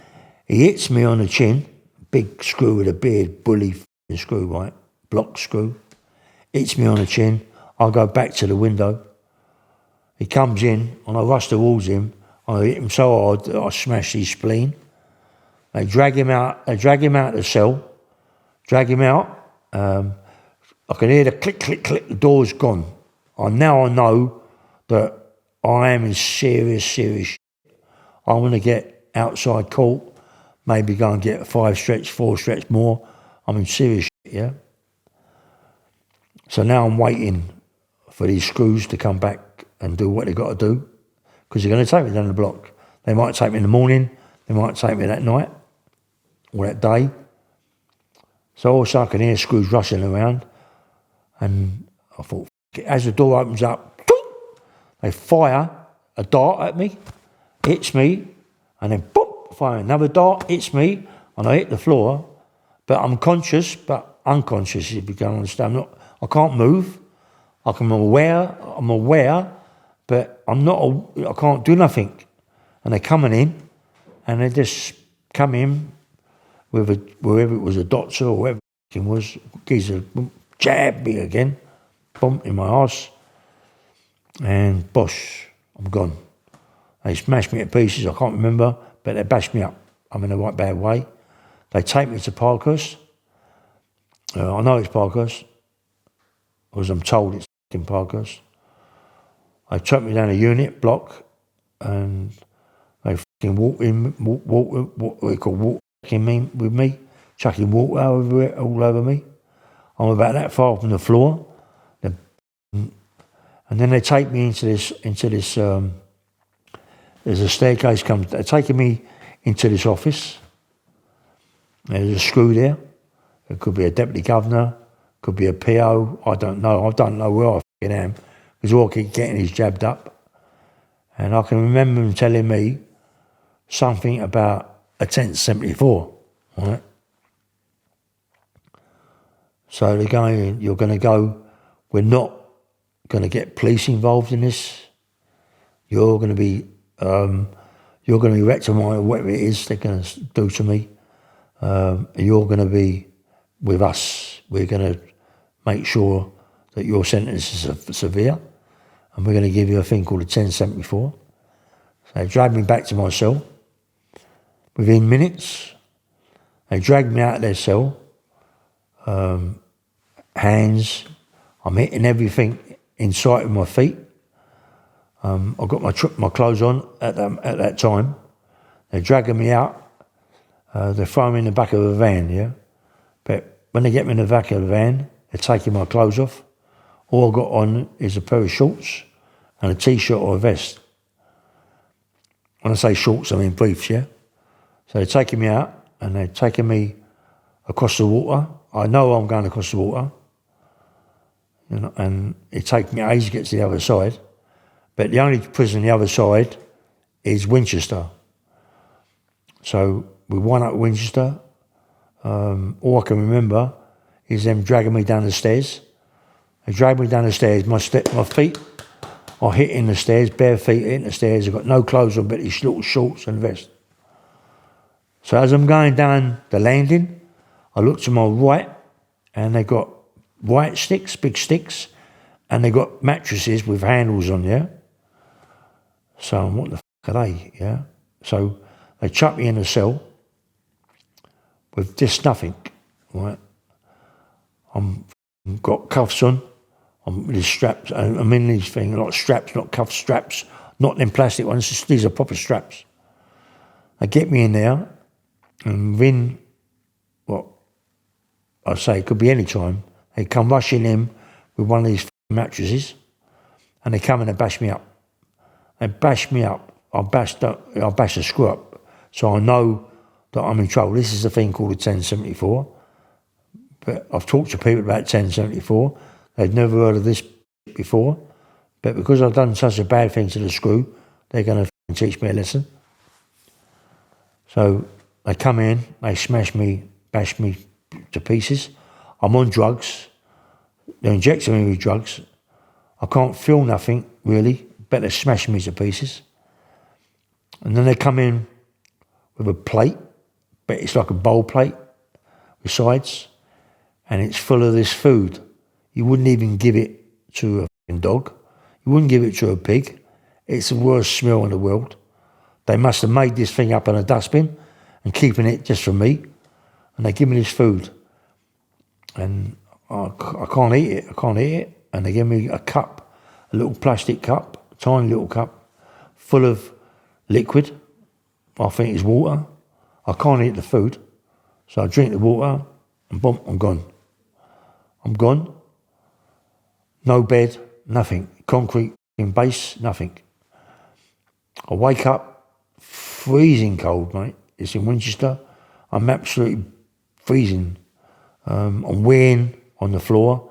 He hits me on the chin, big screw with a beard, bully screw, right? Block screw. Hits me on the chin, I go back to the window. He comes in, and I rush towards him, and I hit him so hard that I smash his spleen. They drag him out of the cell, drag him out. I can hear the click, click, click, the door's gone. And now I know that I am in serious shit. I'm going to get outside court, maybe go and get 5 stretch, 4 stretch more. I'm in serious shit, yeah? So now I'm waiting for these screws to come back and do what they've got to do, because they're going to take me down the block. They might take me in the morning, they might take me that night or that day. So also I can hear screws rushing around, and I thought, as the door opens up, they fire a dart at me, hits me, and then boop, fire another dart, hits me, and I hit the floor. But I'm conscious, but unconscious, if you can understand. I can't move. I'm aware, but I can't do nothing. And they're coming in, and they just come in with whoever it was, a doctor or whoever it was, geezer jabbed me again, bumped in my arse, and bosh, I'm gone. They smashed me to pieces, I can't remember, but they bashed me up. I'm in a right bad way. They take me to Parkhurst. I know it's Parkhurst, because I'm told it's in Parkhurst. They took me down a unit block, and they walked with me, chucking water all over me. I'm about that far from the floor, and then they take me into this. There's a staircase comes. They're taking me into this office. There's a screw there. It could be a deputy governor, could be a PO. I don't know. I don't know where I am, because all I keep getting is jabbed up. And I can remember them telling me something about a 1074, right? So they're going, you're going to go, we're not going to get police involved in this. You're going to be rectifying whatever it is they're going to do to me. You're going to be with us. We're going to make sure that your sentence is severe, and we're going to give you a thing called a 1074. So they dragged me back to my cell. Within minutes, they dragged me out of their cell. Hands, I'm hitting everything in sight of my feet. I've got my clothes on at that time. They're dragging me out. They're throwing me in the back of a van, yeah? But when they get me in the back of the van, they're taking my clothes off. All I've got on is a pair of shorts and a T-shirt or a vest. When I say shorts, I mean briefs, yeah? So they're taking me out, and they're taking me across the water. I know I'm going across the water. You know, and it takes me ages to get to the other side. But the only prison on the other side is Winchester. So we went up Winchester. All I can remember is them dragging me down the stairs. They dragged me down the stairs. My feet are hitting the stairs, bare feet hitting the stairs. I've got no clothes on but these little shorts and vest. So as I'm going down the landing, I look to my right, and they got white sticks, big sticks, and they got mattresses with handles on there. So what the fuck are they, yeah? So they chuck me in a cell with just nothing, right? I'm got cuffs on. I'm with these straps. I'm in these things, not straps, not cuff straps, not them plastic ones. These are proper straps. They get me in there, and within, what I say, it could be any time, they come rushing in with one of these mattresses, and they come in and bash me up. They bash me up. I bash the screw up, so I know that I'm in trouble. This is a thing called a 1074. But I've talked to people about 1074. They've never heard of this before. But because I've done such a bad thing to the screw, they're going to teach me a lesson. So they come in, they smash me, bash me to pieces. I'm on drugs. They're injecting me with drugs. I can't feel nothing, really, but they're smashing me to pieces. And then they come in with a plate, but it's like a bowl plate with sides, and it's full of this food. You wouldn't even give it to a f***ing dog. You wouldn't give it to a pig. It's the worst smell in the world. They must have made this thing up in a dustbin and keeping it just for me. And they give me this food. And I can't eat it. I can't eat it. And they give me a cup, a little plastic cup, a tiny little cup, full of liquid. I think it's water. I can't eat the food. So I drink the water and boom, I'm gone. I'm gone. No bed, nothing. Concrete in base, nothing. I wake up freezing cold, mate. It's in Winchester. I'm absolutely freezing. I'm weeing on the floor.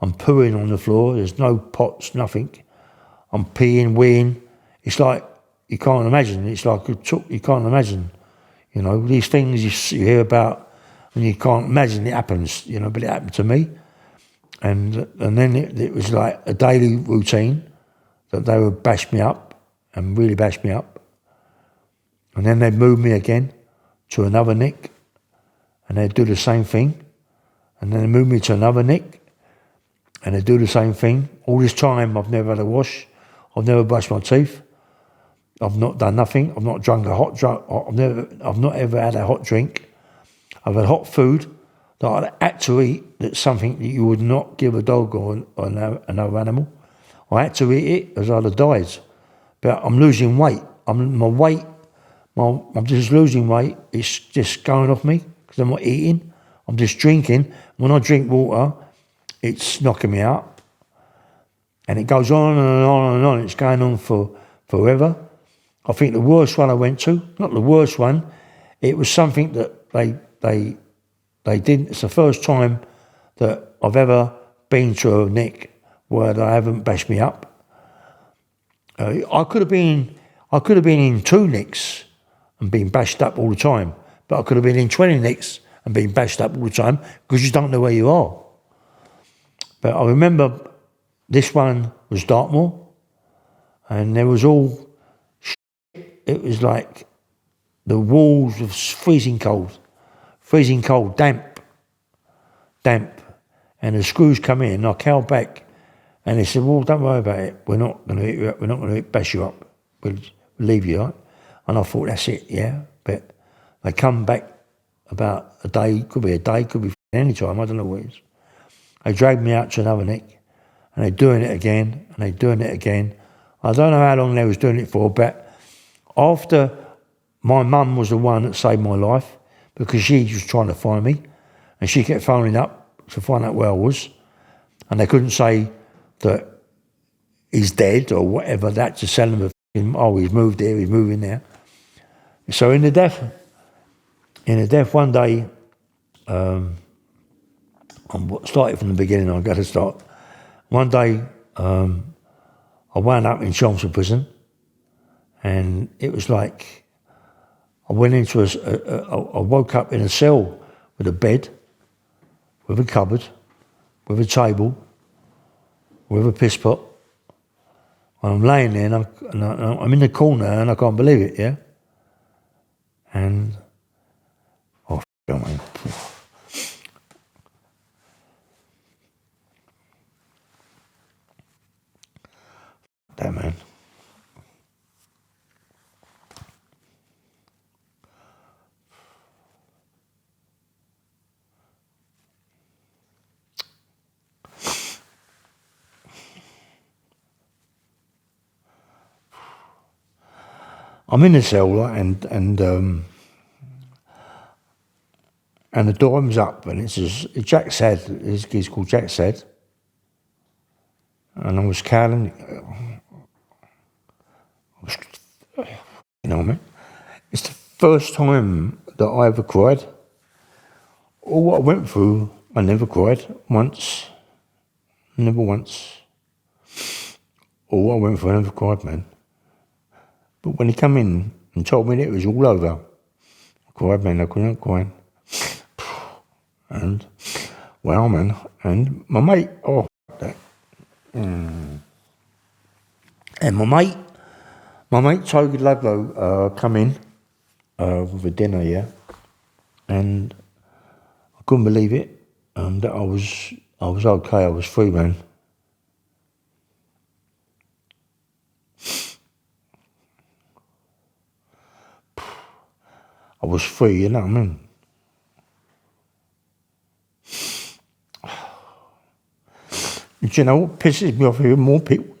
I'm pooing on the floor. There's no pots, nothing. I'm peeing, weeing. It's like, you can't imagine. It's like you can't imagine. You know, these things you hear about and you can't imagine it happens, you know, but it happened to me. And then it was like a daily routine that they would bash me up and really bash me up. And then they'd move me again to another nick and they'd do the same thing. And then they move me to another nick and they'd do the same thing. All this time I've never had a wash. I've never brushed my teeth. I've not done nothing. I've not drunk a hot drink. I've not ever had a hot drink. I've had hot food that I had to eat. That's something that you would not give a dog or another animal. I had to eat it as I'd have died. But I'm losing weight. I'm just losing weight. It's just going off me because I'm not eating. I'm just drinking. When I drink water, it's knocking me out. And it goes on and on and on. It's going on for forever. I think the worst one I went to, not the worst one, it was something that they didn't. It's the first time that I've ever been to a nick where they haven't bashed me up. I could have been in 2 nicks and been bashed up all the time, but I could have been in 20 nicks and been bashed up all the time because you don't know where you are. But I remember this one was Dartmoor, and there was all shit. It was like the walls were freezing cold, damp, and the screws come in. I came back, and they said, "Well, don't worry about it. We're not going to bash you up. We'll leave you." Right? And I thought, that's it, yeah. But they come back about a day, could be any time. I don't know what it is. They dragged me out to another nick, and they're doing it again, and they're doing it again. I don't know how long they was doing it for, but after my mum was the one that saved my life because she was trying to find me, and she kept phoning up to find out where I was, and they couldn't say that he's dead or whatever. That to tell them, oh, he's moved here, he's moving there. So in the death one day, I'm starting from the beginning. I've got to start. One day, I wound up in Chelmsford prison, and it was like I went into I woke up in a cell with a bed, with a cupboard, with a table, with a piss pot, and I'm laying there, and I'm in the corner, and I can't believe it, yeah. And man. Damn, man. I'm in the cell, right, and the door opens up, and it's Jack said, he's called Jack said, and I was cowling. You know, man. It's the first time that I ever cried. All what I went through, I never cried once. Never once. All what I went through, I never cried, man. But when he come in and told me that it was all over, I cried, man. I couldn't cry. And, well, man. And my mate, oh, that. And my mate Toby Ludlow come in with a dinner, yeah, and I couldn't believe it. That I was okay. I was free, man. I was free, you know what I mean? Do you know what pisses me off even more? People,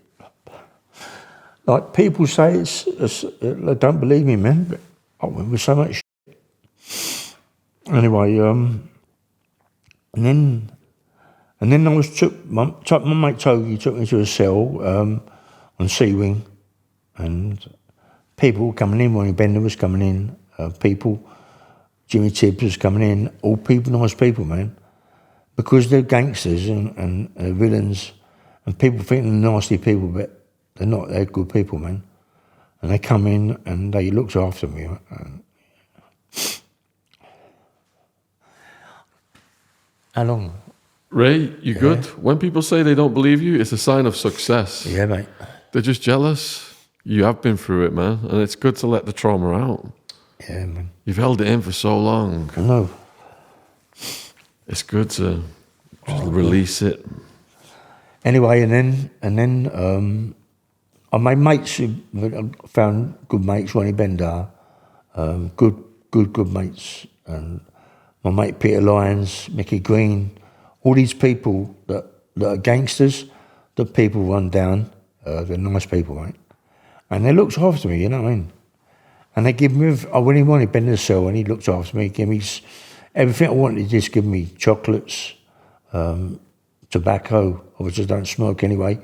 like people say they don't believe me, man. But I went with so much shit. Anyway, and then I was my mate Toby took me to a cell on C Wing, and people were coming in. Ronnie Bender was coming in. People, Jimmy Tibbs was coming in. All people, nice people, man. Because they're gangsters and villains, and people think they're nasty people, but they're not. They're good people, man. And they come in and they looked after me. How long? Ray, you good? When people say they don't believe you, it's a sign of success. Yeah, mate. They're just jealous. You have been through it, man, and it's good to let the trauma out. Yeah, man. You've held it in for so long. I know. It's good to just release it. Anyway, and then I made mates. I found good mates. Ronnie Bender, good mates, and my mate Peter Lyons, Mickey Green, all these people that are gangsters, that people run down. They're nice people, mate, and they looked after me. You know what I mean? And they give me. When he wanted Bender to sell, and he looked after me, gave me everything I wanted. He just give me chocolates, tobacco. Obviously, I don't smoke anyway.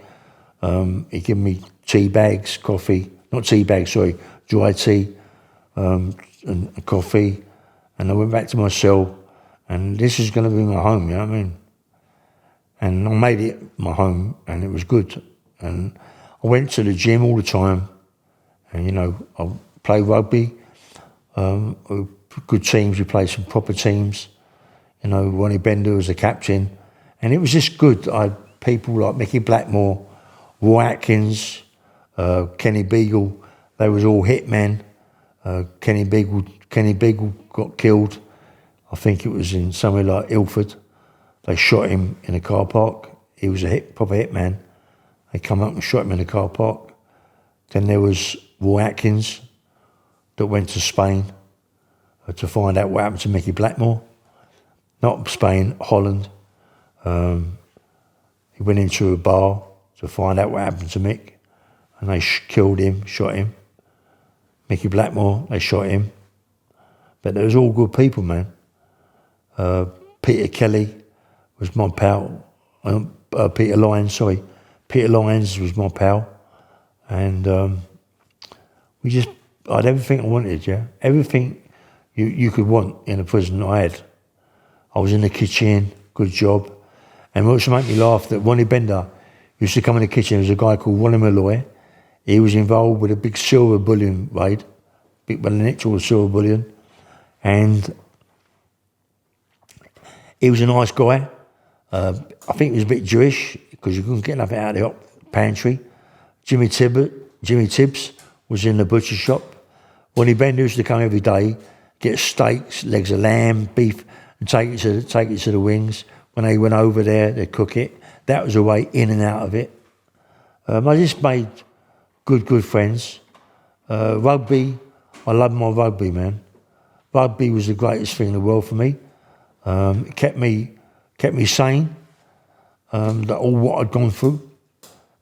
He gave me tea bags, coffee. Not tea bags, sorry, dry tea, and coffee. And I went back to my cell, and this is going to be my home, you know what I mean? And I made it my home, and it was good. And I went to the gym all the time, and, you know, I played rugby. Good teams, we played some proper teams. You know, Ronnie Bender was the captain. And it was just good. I had people like Mickey Blackmore, Roy Atkins, Kenny Beagle. They was all hitmen. Kenny Beagle got killed. I think it was in somewhere like Ilford. They shot him in a car park. He was a proper hitman. They come up and shot him in a car park. Then there was Roy Atkins that went to Spain to find out what happened to Mickey Blackmore. Not Spain, Holland. He went into a bar to find out what happened to Mick, and they killed him, shot him. Mickey Blackmore, they shot him. But they was all good people, man. Peter Kelly was my pal. Peter Lyons, sorry. Peter Lyons was my pal. And I had everything I wanted, yeah? Everything you could want in a prison I had. I was in the kitchen, good job. And what used to make me laugh, that Ronnie Bender used to come in the kitchen. There was a guy called Ronnie Malloy. He was involved with a big silver bullion raid, big actual silver bullion. And he was a nice guy. I think he was a bit Jewish, because you couldn't get nothing out of the pantry. Jimmy Tibbs was in the butcher shop. Ronnie Bender used to come every day, get steaks, legs of lamb, beef, and take it to the wings. When they went over there, they'd cook it. That was a way in and out of it. I just made good friends. Rugby, I loved my rugby, man. Rugby was the greatest thing in the world for me. It kept me sane, all what I'd gone through.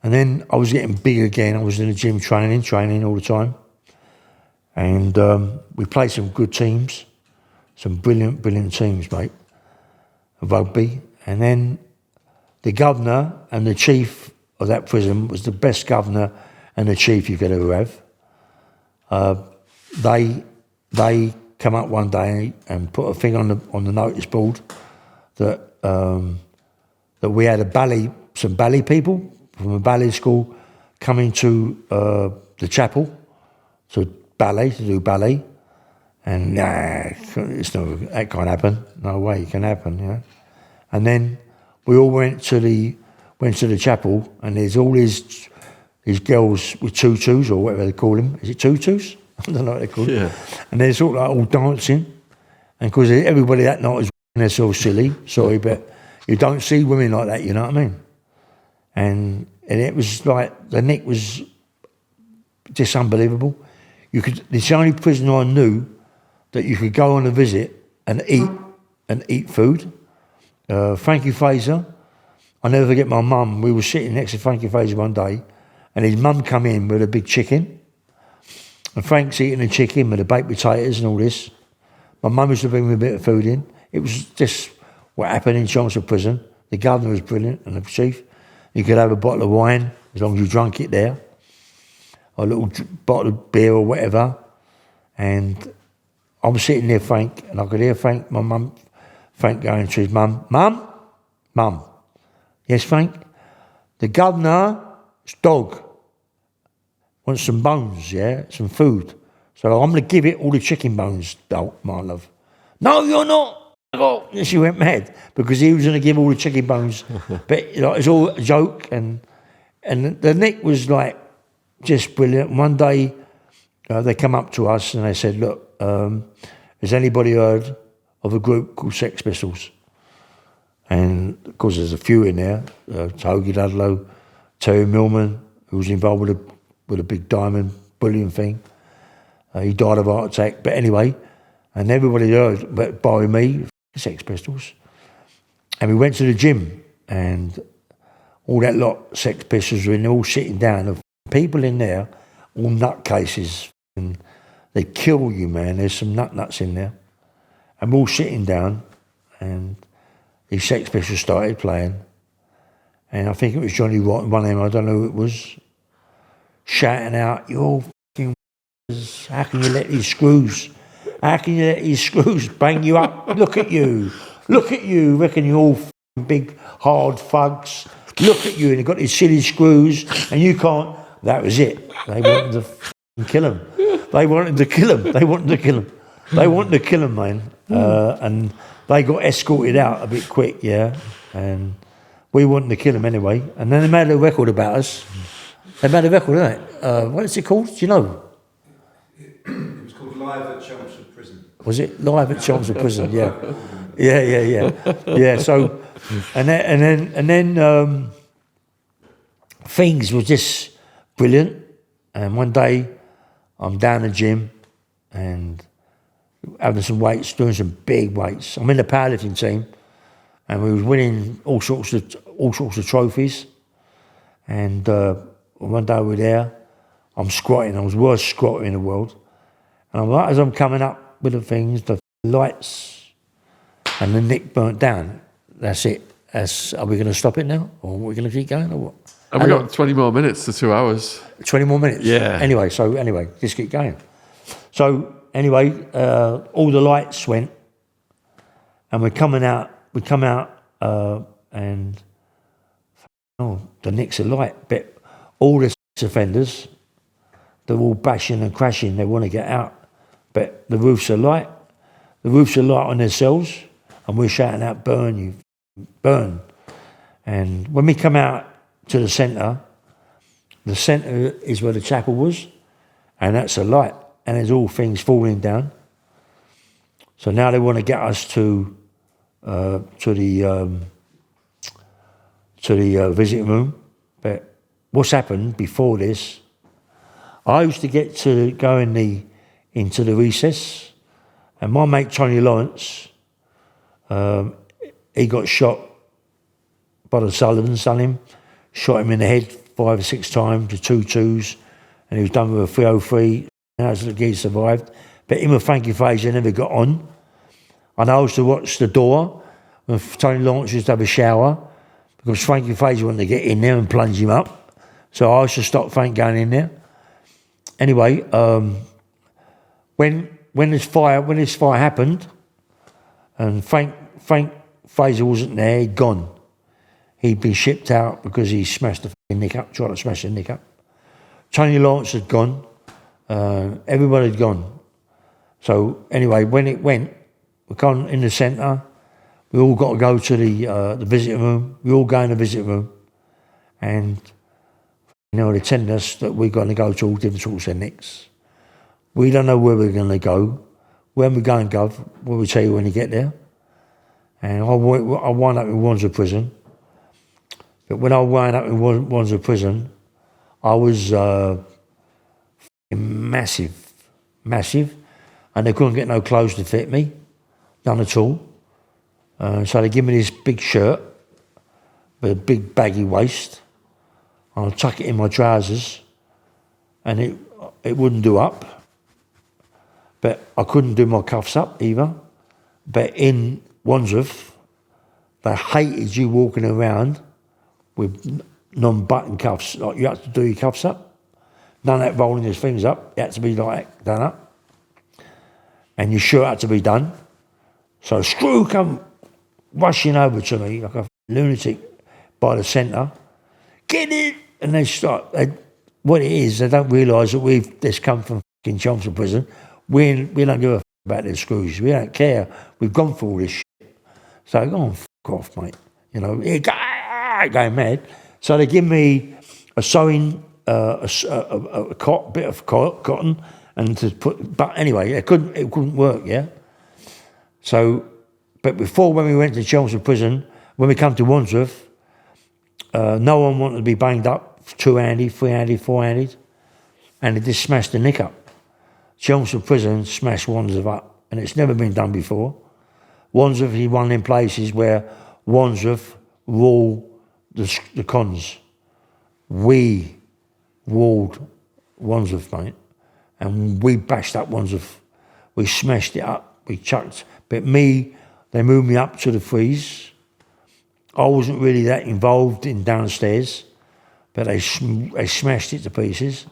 And then I was getting big again. I was in the gym training all the time. And we played some good teams, some brilliant teams, mate, of rugby. And then the governor and the chief of that prison was the best governor and the chief you could ever have. they come up one day and put a thing on the notice board that that we had some ballet people from a ballet school coming to the chapel to do ballet, and that can't happen. No way it can happen, you know. And then we all went to the chapel, and there's all these girls with tutus or whatever they call them. Is it tutus? I don't know what they call it. And they're sort of like all dancing, and because everybody that night was themselves silly. Sorry, but you don't see women like that. You know what I mean? And it was like the nick was just unbelievable. It's the only prison I knew that you could go on a visit and eat food. Frankie Fraser, I'll never forget my mum. We were sitting next to Frankie Fraser one day, and his mum come in with a big chicken. And Frank's eating the chicken with the baked potatoes and all this. My mum used to bring me a bit of food in. It was just what happened in Chelmsford Prison. The governor was brilliant and the chief. You could have a bottle of wine as long as you drank it there, or a little bottle of beer or whatever. And I'm sitting there, Frank, and I could hear Frank going to his mum, Mum. Yes, Frank? The governor's dog wants some bones, yeah, some food. So I'm going to give it all the chicken bones, my love. No, you're not. Oh, she went mad because he was going to give all the chicken bones. But it's all a joke. And the nick was like just brilliant. One day they come up to us and they said, look, has anybody heard of a group called Sex Pistols? And of course there's a few in there. Togie Ludlow, Terry Millman, who was involved with a big diamond bullion thing. He died of a heart attack. But anyway, and everybody heard, but by me, Sex Pistols. And we went to the gym, and all that lot, Sex Pistols, were in, all sitting down. The people in there, all nutcases, and they kill you, man. There's some nuts in there. And we're all sitting down, and these Sex Pistols started playing. And I think it was Johnny Rotten, one of them, I don't know who it was, shouting out, "You're fucking how can you let these screws bang you up? Look at you, reckon you're all big, hard thugs. Look at you, and they've got these silly screws, and you can't." That was it. They wanted to kill him. They wanted to kill him, man. And they got escorted out a bit quick, yeah. And we wanted to kill him anyway. And then they made a record about us. They made a record, didn't they? What is it called? Do you know? It was called Live at Chelmsford Prison. Was it Live at Chelmsford Prison? Yeah. Yeah. So, and then things were just brilliant. And one day, I'm down the gym and having some weights, doing some big weights. I'm in the powerlifting team, and we was winning all sorts of trophies. And one day we were there, I'm squatting. I was the worst squatter in the world. And I'm like, as I'm coming up with the things, the lights, and the nick burnt down. That's it. Are we going to stop it now, or are we going to keep going, or what? And we got 20 more minutes to 2 hours. 20 more minutes? Yeah. Anyway, just keep going. So anyway, all the lights went, and we come out, and the nick's a light. But all the offenders, they're all bashing and crashing. They want to get out, but the roofs are light. The roofs are light on their cells, and we're shouting out, "Burn, you, burn!" And when we come out to the centre is where the chapel was, and that's a light, and there's all things falling down. So now they want to get us to the visiting room. But what's happened before this? I used to get to go into the recess, and my mate Tony Lawrence, he got shot by the Sullivans, on him, shot him in the head 5 or 6 times, the 2-2s, and he was done with a 303. He survived. But him and Frankie Fraser never got on. And I used to watch the door when Tony Lawrence used to have a shower, because Frankie Fraser wanted to get in there and plunge him up. So I used to stop Frank going in there. Anyway, when this fire happened, and Frank Fraser wasn't there, he'd gone. He'd been shipped out because he smashed the fucking nick up, tried to smash the nick up. Tony Lawrence had gone. Everybody had gone. So anyway, when it went, we come in the centre. We all got to go to the visiting room. We all go in the visiting room, and they telling us that we're going to go to all different sorts of nicks. We don't know where we're going to go. When we go and go, we'll tell you when you get there. And I wound up in Wandsworth Prison. But when I wound up in Wandsworth Prison, I was massive, and they couldn't get no clothes to fit me, none at all. So they give me this big shirt with a big baggy waist. I'll tuck it in my trousers, and it wouldn't do up. But I couldn't do my cuffs up either. But in Wandsworth, they hated you walking around with non-button cuffs. Like, you had to do your cuffs up. None of that rolling your fingers up. It had to be like done up. And your shirt had to be done. So Screw come rushing over to me like a lunatic by the centre. Get it! And they start. What it is, they don't realise that we've just come from fucking Chelmsford Prison. We don't give a about the Screws. We don't care. We've gone through all this shit. So go on, fuck off, mate. You know, going mad. So they give me a sewing, a bit of cotton, and to put. But anyway, it couldn't work. Yeah. So, but before, when we went to Chelmsford Prison, when we come to Wandsworth, no one wanted to be banged up, 2-handed, 3-handed, 4-handed, and they just smashed the nick up. Chelmsford Prison smashed Wandsworth up, and it's never been done before. Wandsworth is one of them places where Wandsworth rule the cons. We ruled Wandsworth, mate, and we bashed up Wandsworth. We smashed it up, we chucked. But they moved me up to the freeze. I wasn't really that involved in downstairs, but they smashed it to pieces.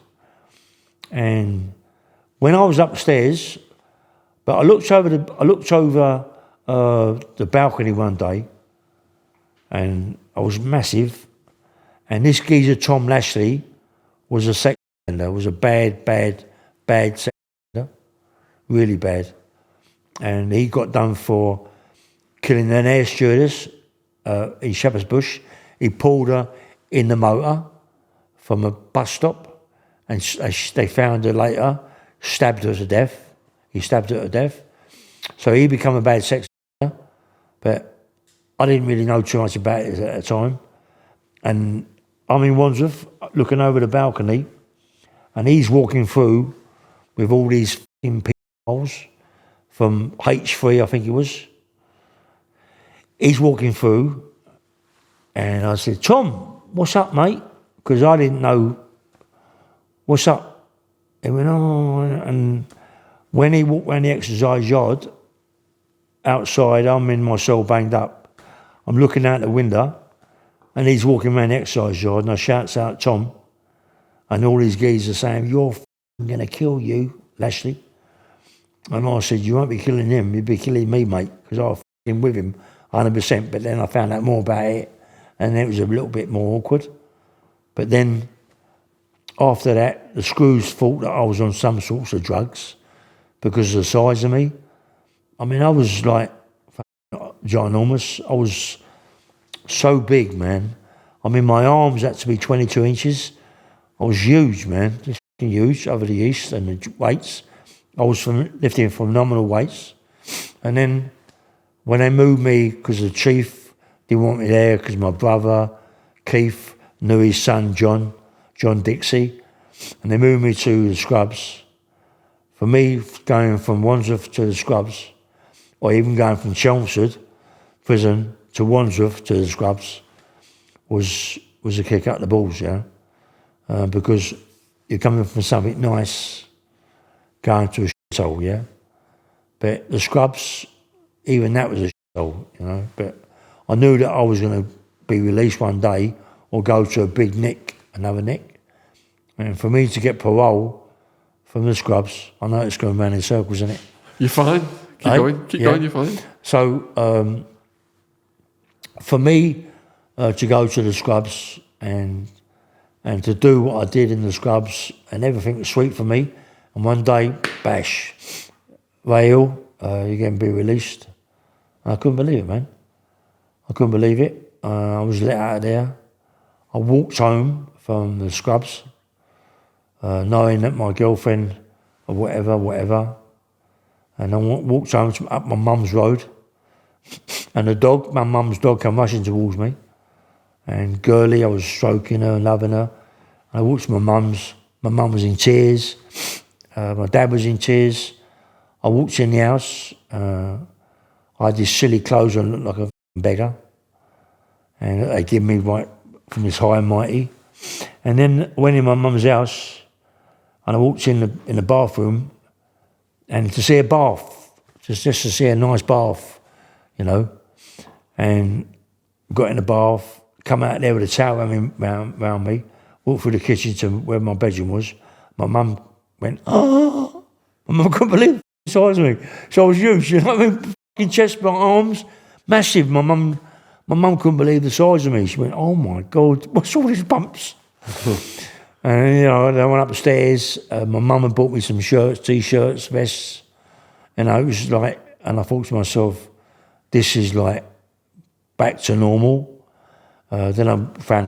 And when I was upstairs, but I looked over the balcony one day, and I was massive. And this geezer Tom Lashley was a sex offender. Was a bad sex offender, really bad. And he got done for killing an air stewardess in Shepherd's Bush. He pulled her in the motor from a bus stop, and they found her later, stabbed her to death. He stabbed her to death. So he became a bad sex offender, but I didn't really know too much about it at the time. And I'm in Wandsworth, looking over the balcony, and he's walking through with all these f***ing holes from H3, I think it was. He's walking through, and I said, Tom, what's up, mate? Because I didn't know, what's up? He went, oh, and when he walked around the exercise yard, outside, I'm in my cell banged up. I'm looking out the window, and he's walking around the exercise yard, and I shouts out, Tom, and all these geezers are saying, you're going to kill you, Lashley. And I said, you won't be killing him, you'll be killing me, mate, because I was with him 100%. But then I found out more about it, and it was a little bit more awkward. But then, after that, the Screws thought that I was on some sorts of drugs because of the size of me. I mean, I was like ginormous. I was so big, man. I mean, my arms had to be 22 inches. I was huge, man, just huge over the yeast and the weights. I was lifting phenomenal weights. And then when they moved me, because the chief didn't want me there, because my brother, Keith, knew his son, John Dixie, and they moved me to the Scrubs. For me, going from Wandsworth to the Scrubs, or even going from Chelmsford Prison to Wandsworth to the Scrubs, was a kick up the balls, yeah? Because you're coming from something nice, going to a shithole, yeah? But the Scrubs, even that was a shithole, you know? But I knew that I was going to be released one day or go to a big nick, another nick. And for me to get parole from the scrubs. I know it's going round in circles, isn't it? You're fine. Keep going. Keep going. You're fine. So for me to go to the scrubs and to do what I did in the scrubs, and everything was sweet for me. And one day, bash, Rail, you're going to be released. And I couldn't believe it, man. I couldn't believe it. I was let out of there. I walked home from the scrubs, knowing that my girlfriend, or whatever, and I walked home up my mum's road, and the dog, my mum's dog, came rushing towards me. And girly, I was stroking her and loving her. I walked to my mum's. My mum was in tears. My dad was in tears. I walked in the house. I had these silly clothes on, looked like a beggar. And they give me right from this high and mighty. And then I went in my mum's house, and I walked in the bathroom, and to see a bath, just to see a nice bath, you know. And got in the bath, come out there with a towel around me, walked through the kitchen to where my bedroom was. My mum went, oh! My mum couldn't believe the size of me. So I was huge, you know what I mean? Fucking chest, my arms, massive. My mum couldn't believe the size of me. She went, oh my God, what's all these bumps? And, you know, I went upstairs. My mum had bought me some shirts, T-shirts, vests. And it was like, and I thought to myself, this is like back to normal. Then I found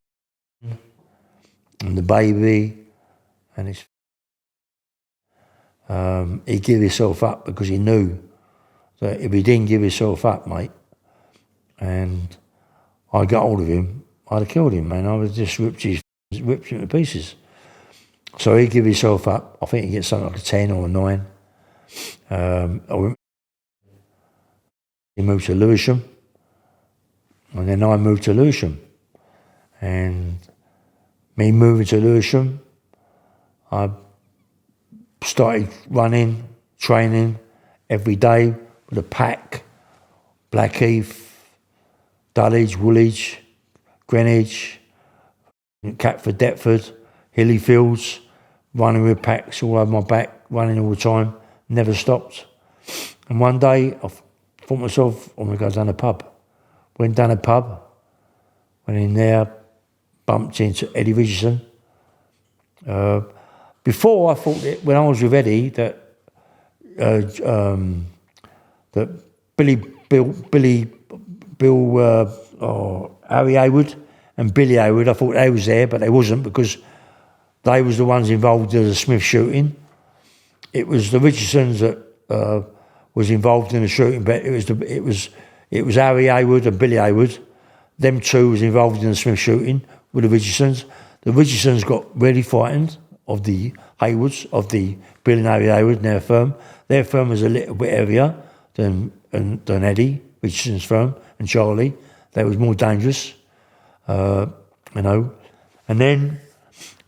and the baby, and he gave himself up because he knew that if he didn't give himself up, mate, and I got hold of him, I'd have killed him, man. I would just ripped him to pieces. So he gave himself up. I think he gets something like a 10 or a 9. He moved to Lewisham, and then I moved to Lewisham. And me moving to Lewisham, I started running, training every day with a pack, Blackheath, Dulwich, Woolwich, Greenwich, Catford, Deptford, Hilly Fields, running with packs all over my back, running all the time, never stopped. And one day I thought myself, I'm going to go down the pub. Went down the pub, went in there, bumped into Eddie Richardson. Before I thought that when I was with Eddie that Harry Haywood and Billy Haywood, I thought they was there, but they wasn't because they was the ones involved in the Smith shooting. It was the Richardsons that was involved in the shooting, but it was Harry Haywood and Billy Haywood. Them two was involved in the Smith shooting with the Richardsons. The Richardsons got really frightened of the Haywoods, of the Bill and Harry Haywood and their firm. Their firm was a little bit heavier than Eddie Richardson's firm and Charlie. They was more dangerous, you know. And then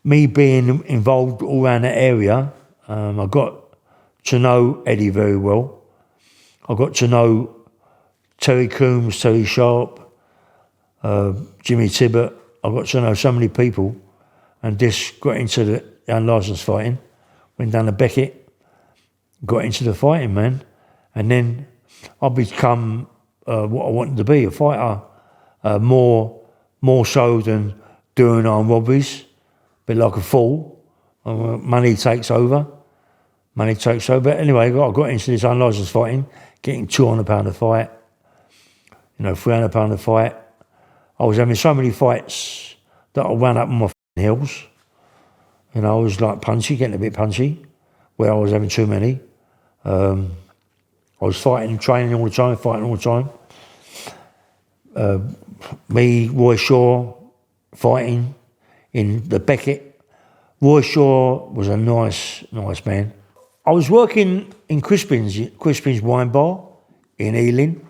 me being involved all around that area, I got to know Eddie very well. I got to know Terry Coombs, Terry Sharp, Jimmy Tibbett. I got to know so many people, and just got into the unlicensed fighting. Went down to Beckett, got into the fighting, man. And then I become what I wanted to be, a fighter, more so than doing armed robberies, a bit like a fool. Money takes over. But anyway, I got into this unlicensed fighting, getting £200 a fight, you know, £300 a fight. I was having so many fights that I ran up on my heels. You know, I was like punchy, getting a bit punchy, where I was having too many. I was fighting, training all the time, fighting all the time. Me, Roy Shaw, fighting in the Beckett. Roy Shaw was a nice man. I was working in Crispin's Wine Bar in Ealing.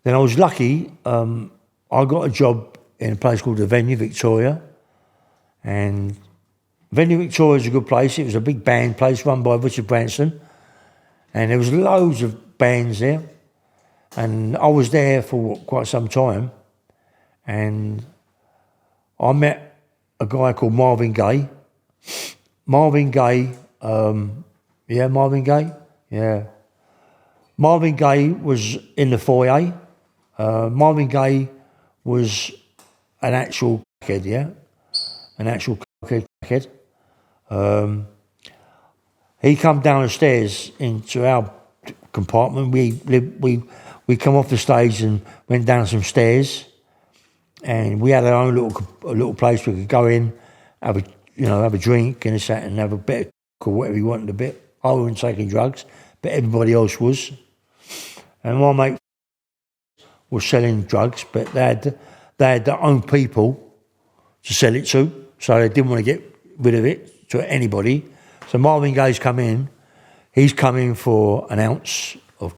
Then I was lucky, I got a job in a place called the Venue Victoria. And Venue Victoria is a good place. It was a big band place run by Richard Branson. And there was loads of bands there. And I was there for quite some time. And I met a guy called Marvin Gaye. Marvin Gaye, Marvin Gaye, yeah. Marvin Gaye was in the foyer. Marvin Gaye was an actual crackhead, yeah? An actual crackhead. He come down the stairs into our compartment. We come off the stage and went down some stairs, and we had our own little place we could go in, have a drink and this, that, and have a bit of coke or whatever you wanted a bit. I wasn't taking drugs, but everybody else was. And my mate was selling drugs, but they had their own people to sell it to, so they didn't want to get rid of it to anybody. So Marvin Gaye's come in. He's coming for an ounce of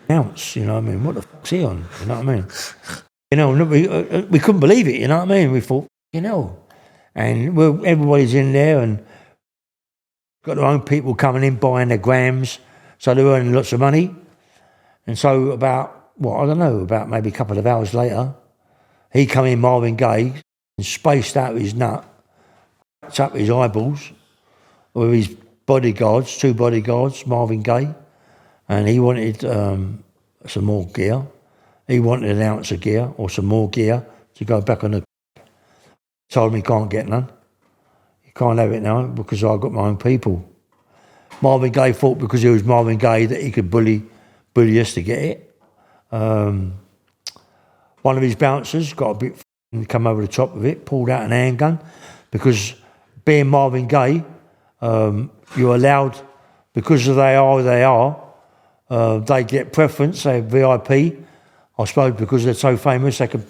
ounce, you know what I mean? What the fuck's he on? You know what I mean? You know, we couldn't believe it, you know what I mean? We thought, you know. And everybody's in there and got their own people coming in buying their grams, so they're earning lots of money. And so about maybe a couple of hours later, he come in, Marvin Gaye, and spaced out his nut, cracked up his eyeballs with his bodyguards, 2 bodyguards, Marvin Gaye, and he wanted some more gear. He wanted an ounce of gear or some more gear to go back on the... Told him he can't get none. You can't have it now because I've got my own people. Marvin Gaye thought because he was Marvin Gaye that he could bully us to get it. One of his bouncers got a bit come over the top of it, pulled out an handgun, because being Marvin Gaye, you're allowed, because of they are, they get preference, they VIP. I suppose because they're so famous, they could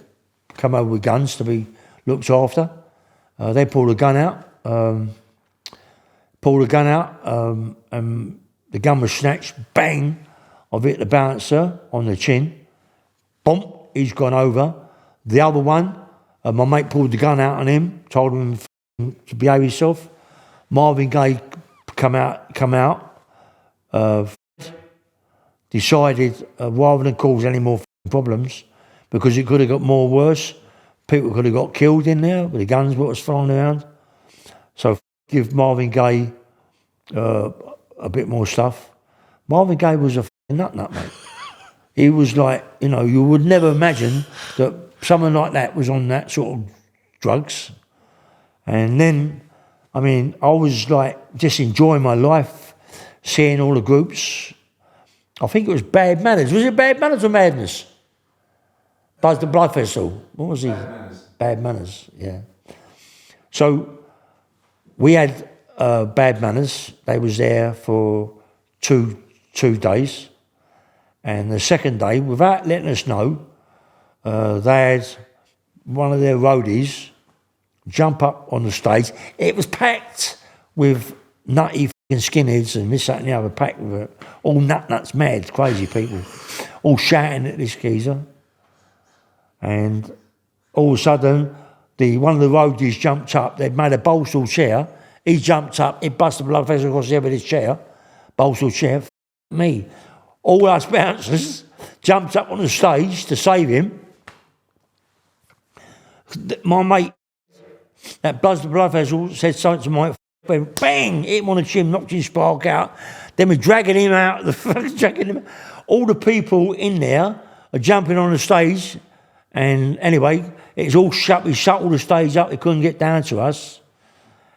come over with guns to be looked after. They pulled a gun out, and the gun was snatched, bang, I've hit the bouncer on the chin, bump, he's gone over. The other one, my mate pulled the gun out on him, told him to behave himself. Marvin Gaye come out, decided rather than cause any more problems, because it could have got more worse, people could have got killed in there with the guns what was flying around. So give Marvin Gaye a bit more stuff. Marvin Gaye was a nut, mate. He was like, you would never imagine that someone like that was on that sort of drugs. And then, I was like just enjoying my life, seeing all the groups. I think it was Bad Manners. Was it Bad Manners or Madness? Buzz the Blood Festival. What was he? Bad Manners, yeah. So we had Bad Manners. They was there for two days. And the second day, without letting us know, they had one of their roadies jump up on the stage. It was packed with nutty fucking skinheads and this, that and the other, packed with all nuts, mad, crazy people, all shouting at this geezer. And all of a sudden, one of the roadies jumped up. They'd made a bolstool chair. He jumped up. He busted blood vessel across the head with his chair. Bolstool chair. Me. All us bouncers jumped up on the stage to save him. My mate, that buzzed the blood vessel, said something to my went bang, hit him on the chin, knocked his spark out. Then we're dragging him out. All the people in there are jumping on the stage. And anyway, it's all shut. We shut all the stage up. They couldn't get down to us.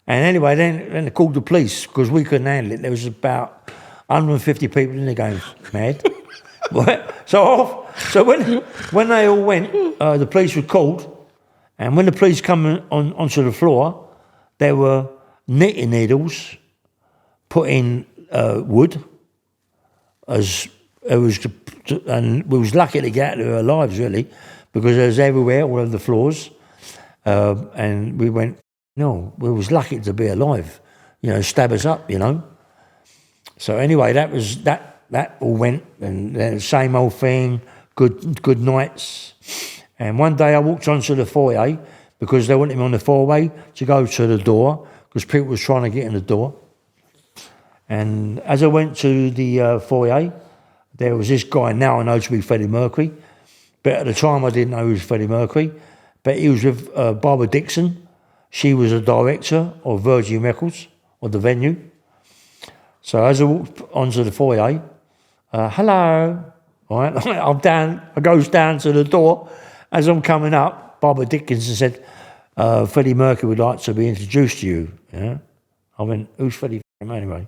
And anyway, then they called the police because we couldn't handle it. There was about 150 people in there going mad. So when they all went, the police were called. And when the police come onto the floor, there were knitting needles put in wood. And we was lucky to get out of our lives, really, because it was everywhere, all over the floors. And we went, no, we was lucky to be alive, stab us up, So anyway, that all went, and the same old thing, good nights. And one day I walked onto the foyer because they wanted me on the foyer to go to the door because people was trying to get in the door. And as I went to the foyer, there was this guy, now I know to be Freddie Mercury, but at the time I didn't know he was Freddie Mercury, but he was with Barbara Dixon, She was a director of Virgin Records, of the venue. So as I walked onto the foyer, hello, right? I goes down to the door. As I'm coming up, Barbara Dickinson said, Freddie Mercury would like to be introduced to you. Yeah? I went, who's Freddie anyway?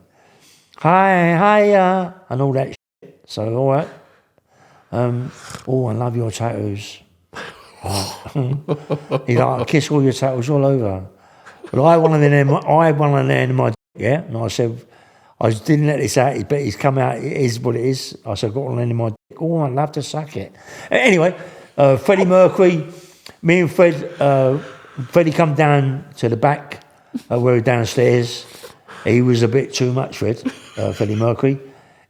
Hi, and all that shit. So, all right. I love your tattoos. He's like, I kiss all your tattoos all over. But I had one of them in my yeah, and I said, I didn't let this out, but he's come out, it is what it is. I said, I've got one in my dick. Oh, I'd love to suck it. Anyway, Freddie Mercury, me and Freddie come down to the back, we were downstairs. He was a bit too much, Freddie Mercury.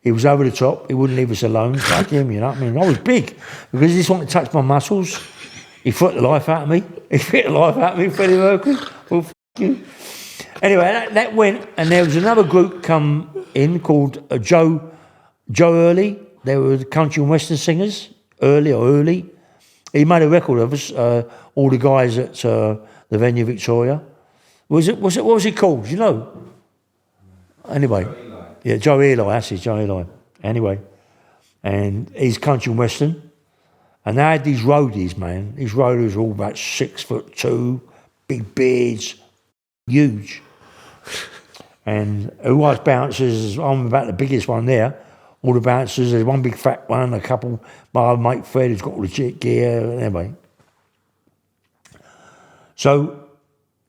He was over the top, he wouldn't leave us alone, like him, you know what I mean? I was big, because he just wanted to touch my muscles. He fit the life out of me. Freddie Mercury. Well, f*** you. Anyway, that went, and there was another group come in called Joe Early. They were the country and western singers, Early. He made a record of us, all the guys at the venue Victoria. What was it called? Do you know? Anyway, yeah, Joe Eli. That's it, Joe Eli. Anyway, and he's country and western. And they had these roadies, man. These roadies were all about 6'2", big beards, huge. And who was bouncers? I'm about the biggest one there. All the bouncers, there's one big fat one, a couple. My mate Fred, who's got all the jet gear. Anyway. So,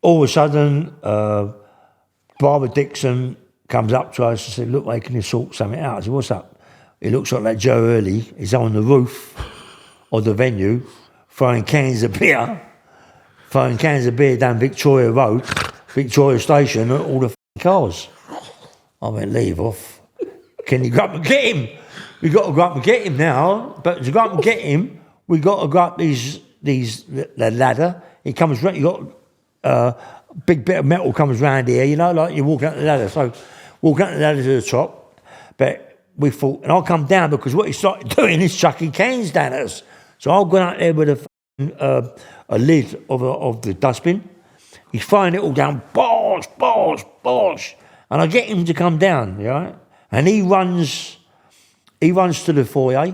all of a sudden, Barbara Dixon comes up to us and said, look, mate, can you sort something out? I said, what's up? It looks like that Joe Early is on the roof of the venue, throwing cans of beer down Victoria Road, Victoria Station, at all the cars. I went, leave off. Can you go up and get him? We got to go up and get him now. But to go up and get him, we got to go up the ladder. He comes round. You got a big bit of metal comes round here. You know, like you walk up the ladder. So walk up the ladder to the top. But we thought, and I'll come down because what he started doing is chucking cans down at us. So I'll go out there with a lid of the dustbin. He's throwing it all down, bosh, and I get him to come down, right? And he runs to the foyer.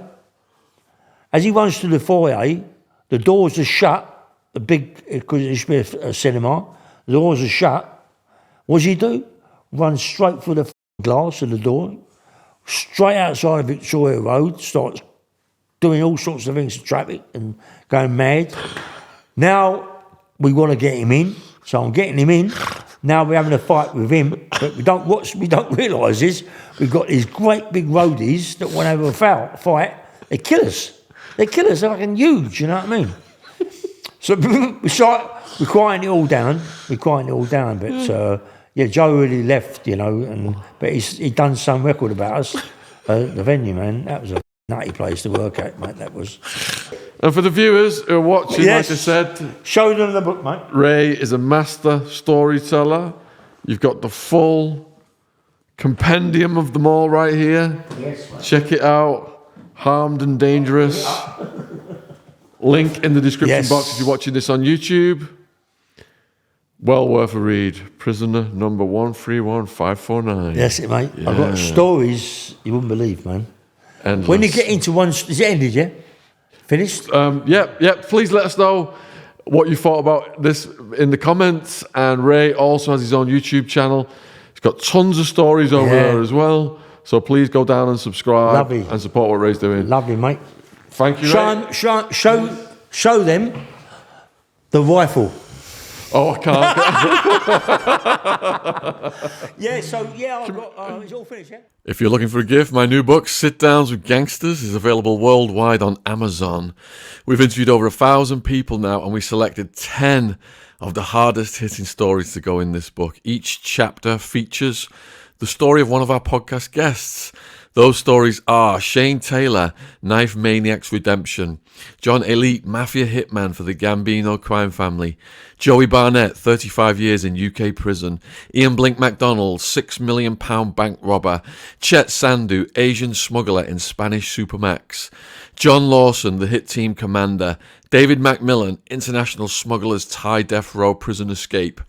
As he runs to the foyer, the doors are shut. The big, because it used to be a cinema, the doors are shut. What does he do? Runs straight for the glass of the door, straight outside Victoria Road, starts doing all sorts of things to traffic and going mad. Now we want to get him in, so I'm getting him in. Now we're having a fight with him, but what we don't realise is we've got these great big roadies that want to have a fight. They kill us. They're fucking huge, you know what I mean? So we start quieting it all down. But yeah, Joe really left, you know, but he'd done some record about us, the venue, man. That was a nutty place to work at, mate, that was. And for the viewers who are watching, yes, like I said, show them the book, mate. Ray is a master storyteller. You've got the full compendium of them all right here. Yes, mate. Check it out. Harmed and Dangerous. Link in the description box if you're watching this on YouTube. Well worth a read. Prisoner number 131549. Yes, mate. Yeah. I've got stories you wouldn't believe, man. Endless. When you get into one, is it ended, yeah? Finished? Yep. Please let us know what you thought about this in the comments. And Ray also has his own YouTube channel. He's got tons of stories over there as well. So please go down and subscribe and support what Ray's doing. Lovely, mate. Thank you, Ray. Show them the rifle. Oh, I can't. I've got, it's all finished, yeah? If you're looking for a gift, my new book, Sit Downs with Gangsters, is available worldwide on Amazon. We've interviewed over 1,000 people now, and we selected 10 of the hardest hitting stories to go in this book. Each chapter features the story of one of our podcast guests. Those stories are Shane Taylor, Knife Maniac's Redemption, John Elite, Mafia Hitman for the Gambino crime family, Joey Barnett, 35 years in UK prison, Ian Blink MacDonald, £6 million bank robber, Chet Sandu, Asian smuggler in Spanish Supermax, John Lawson, the hit team commander, David Macmillan, international smugglers Thai death row prison escape,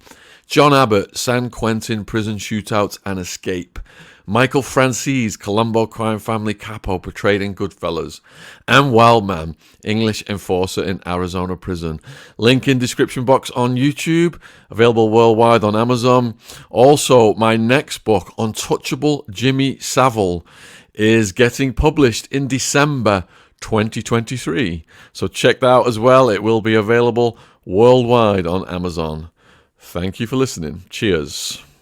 John Abbott, San Quentin prison shootout and escape, Michael Francis, Colombo crime family capo portrayed in Goodfellas, and Wildman, English enforcer in Arizona prison. Link in description box on YouTube, available worldwide on Amazon. Also, my next book, Untouchable Jimmy Savile, is getting published in December 2023. So check that out as well. It will be available worldwide on Amazon. Thank you for listening. Cheers.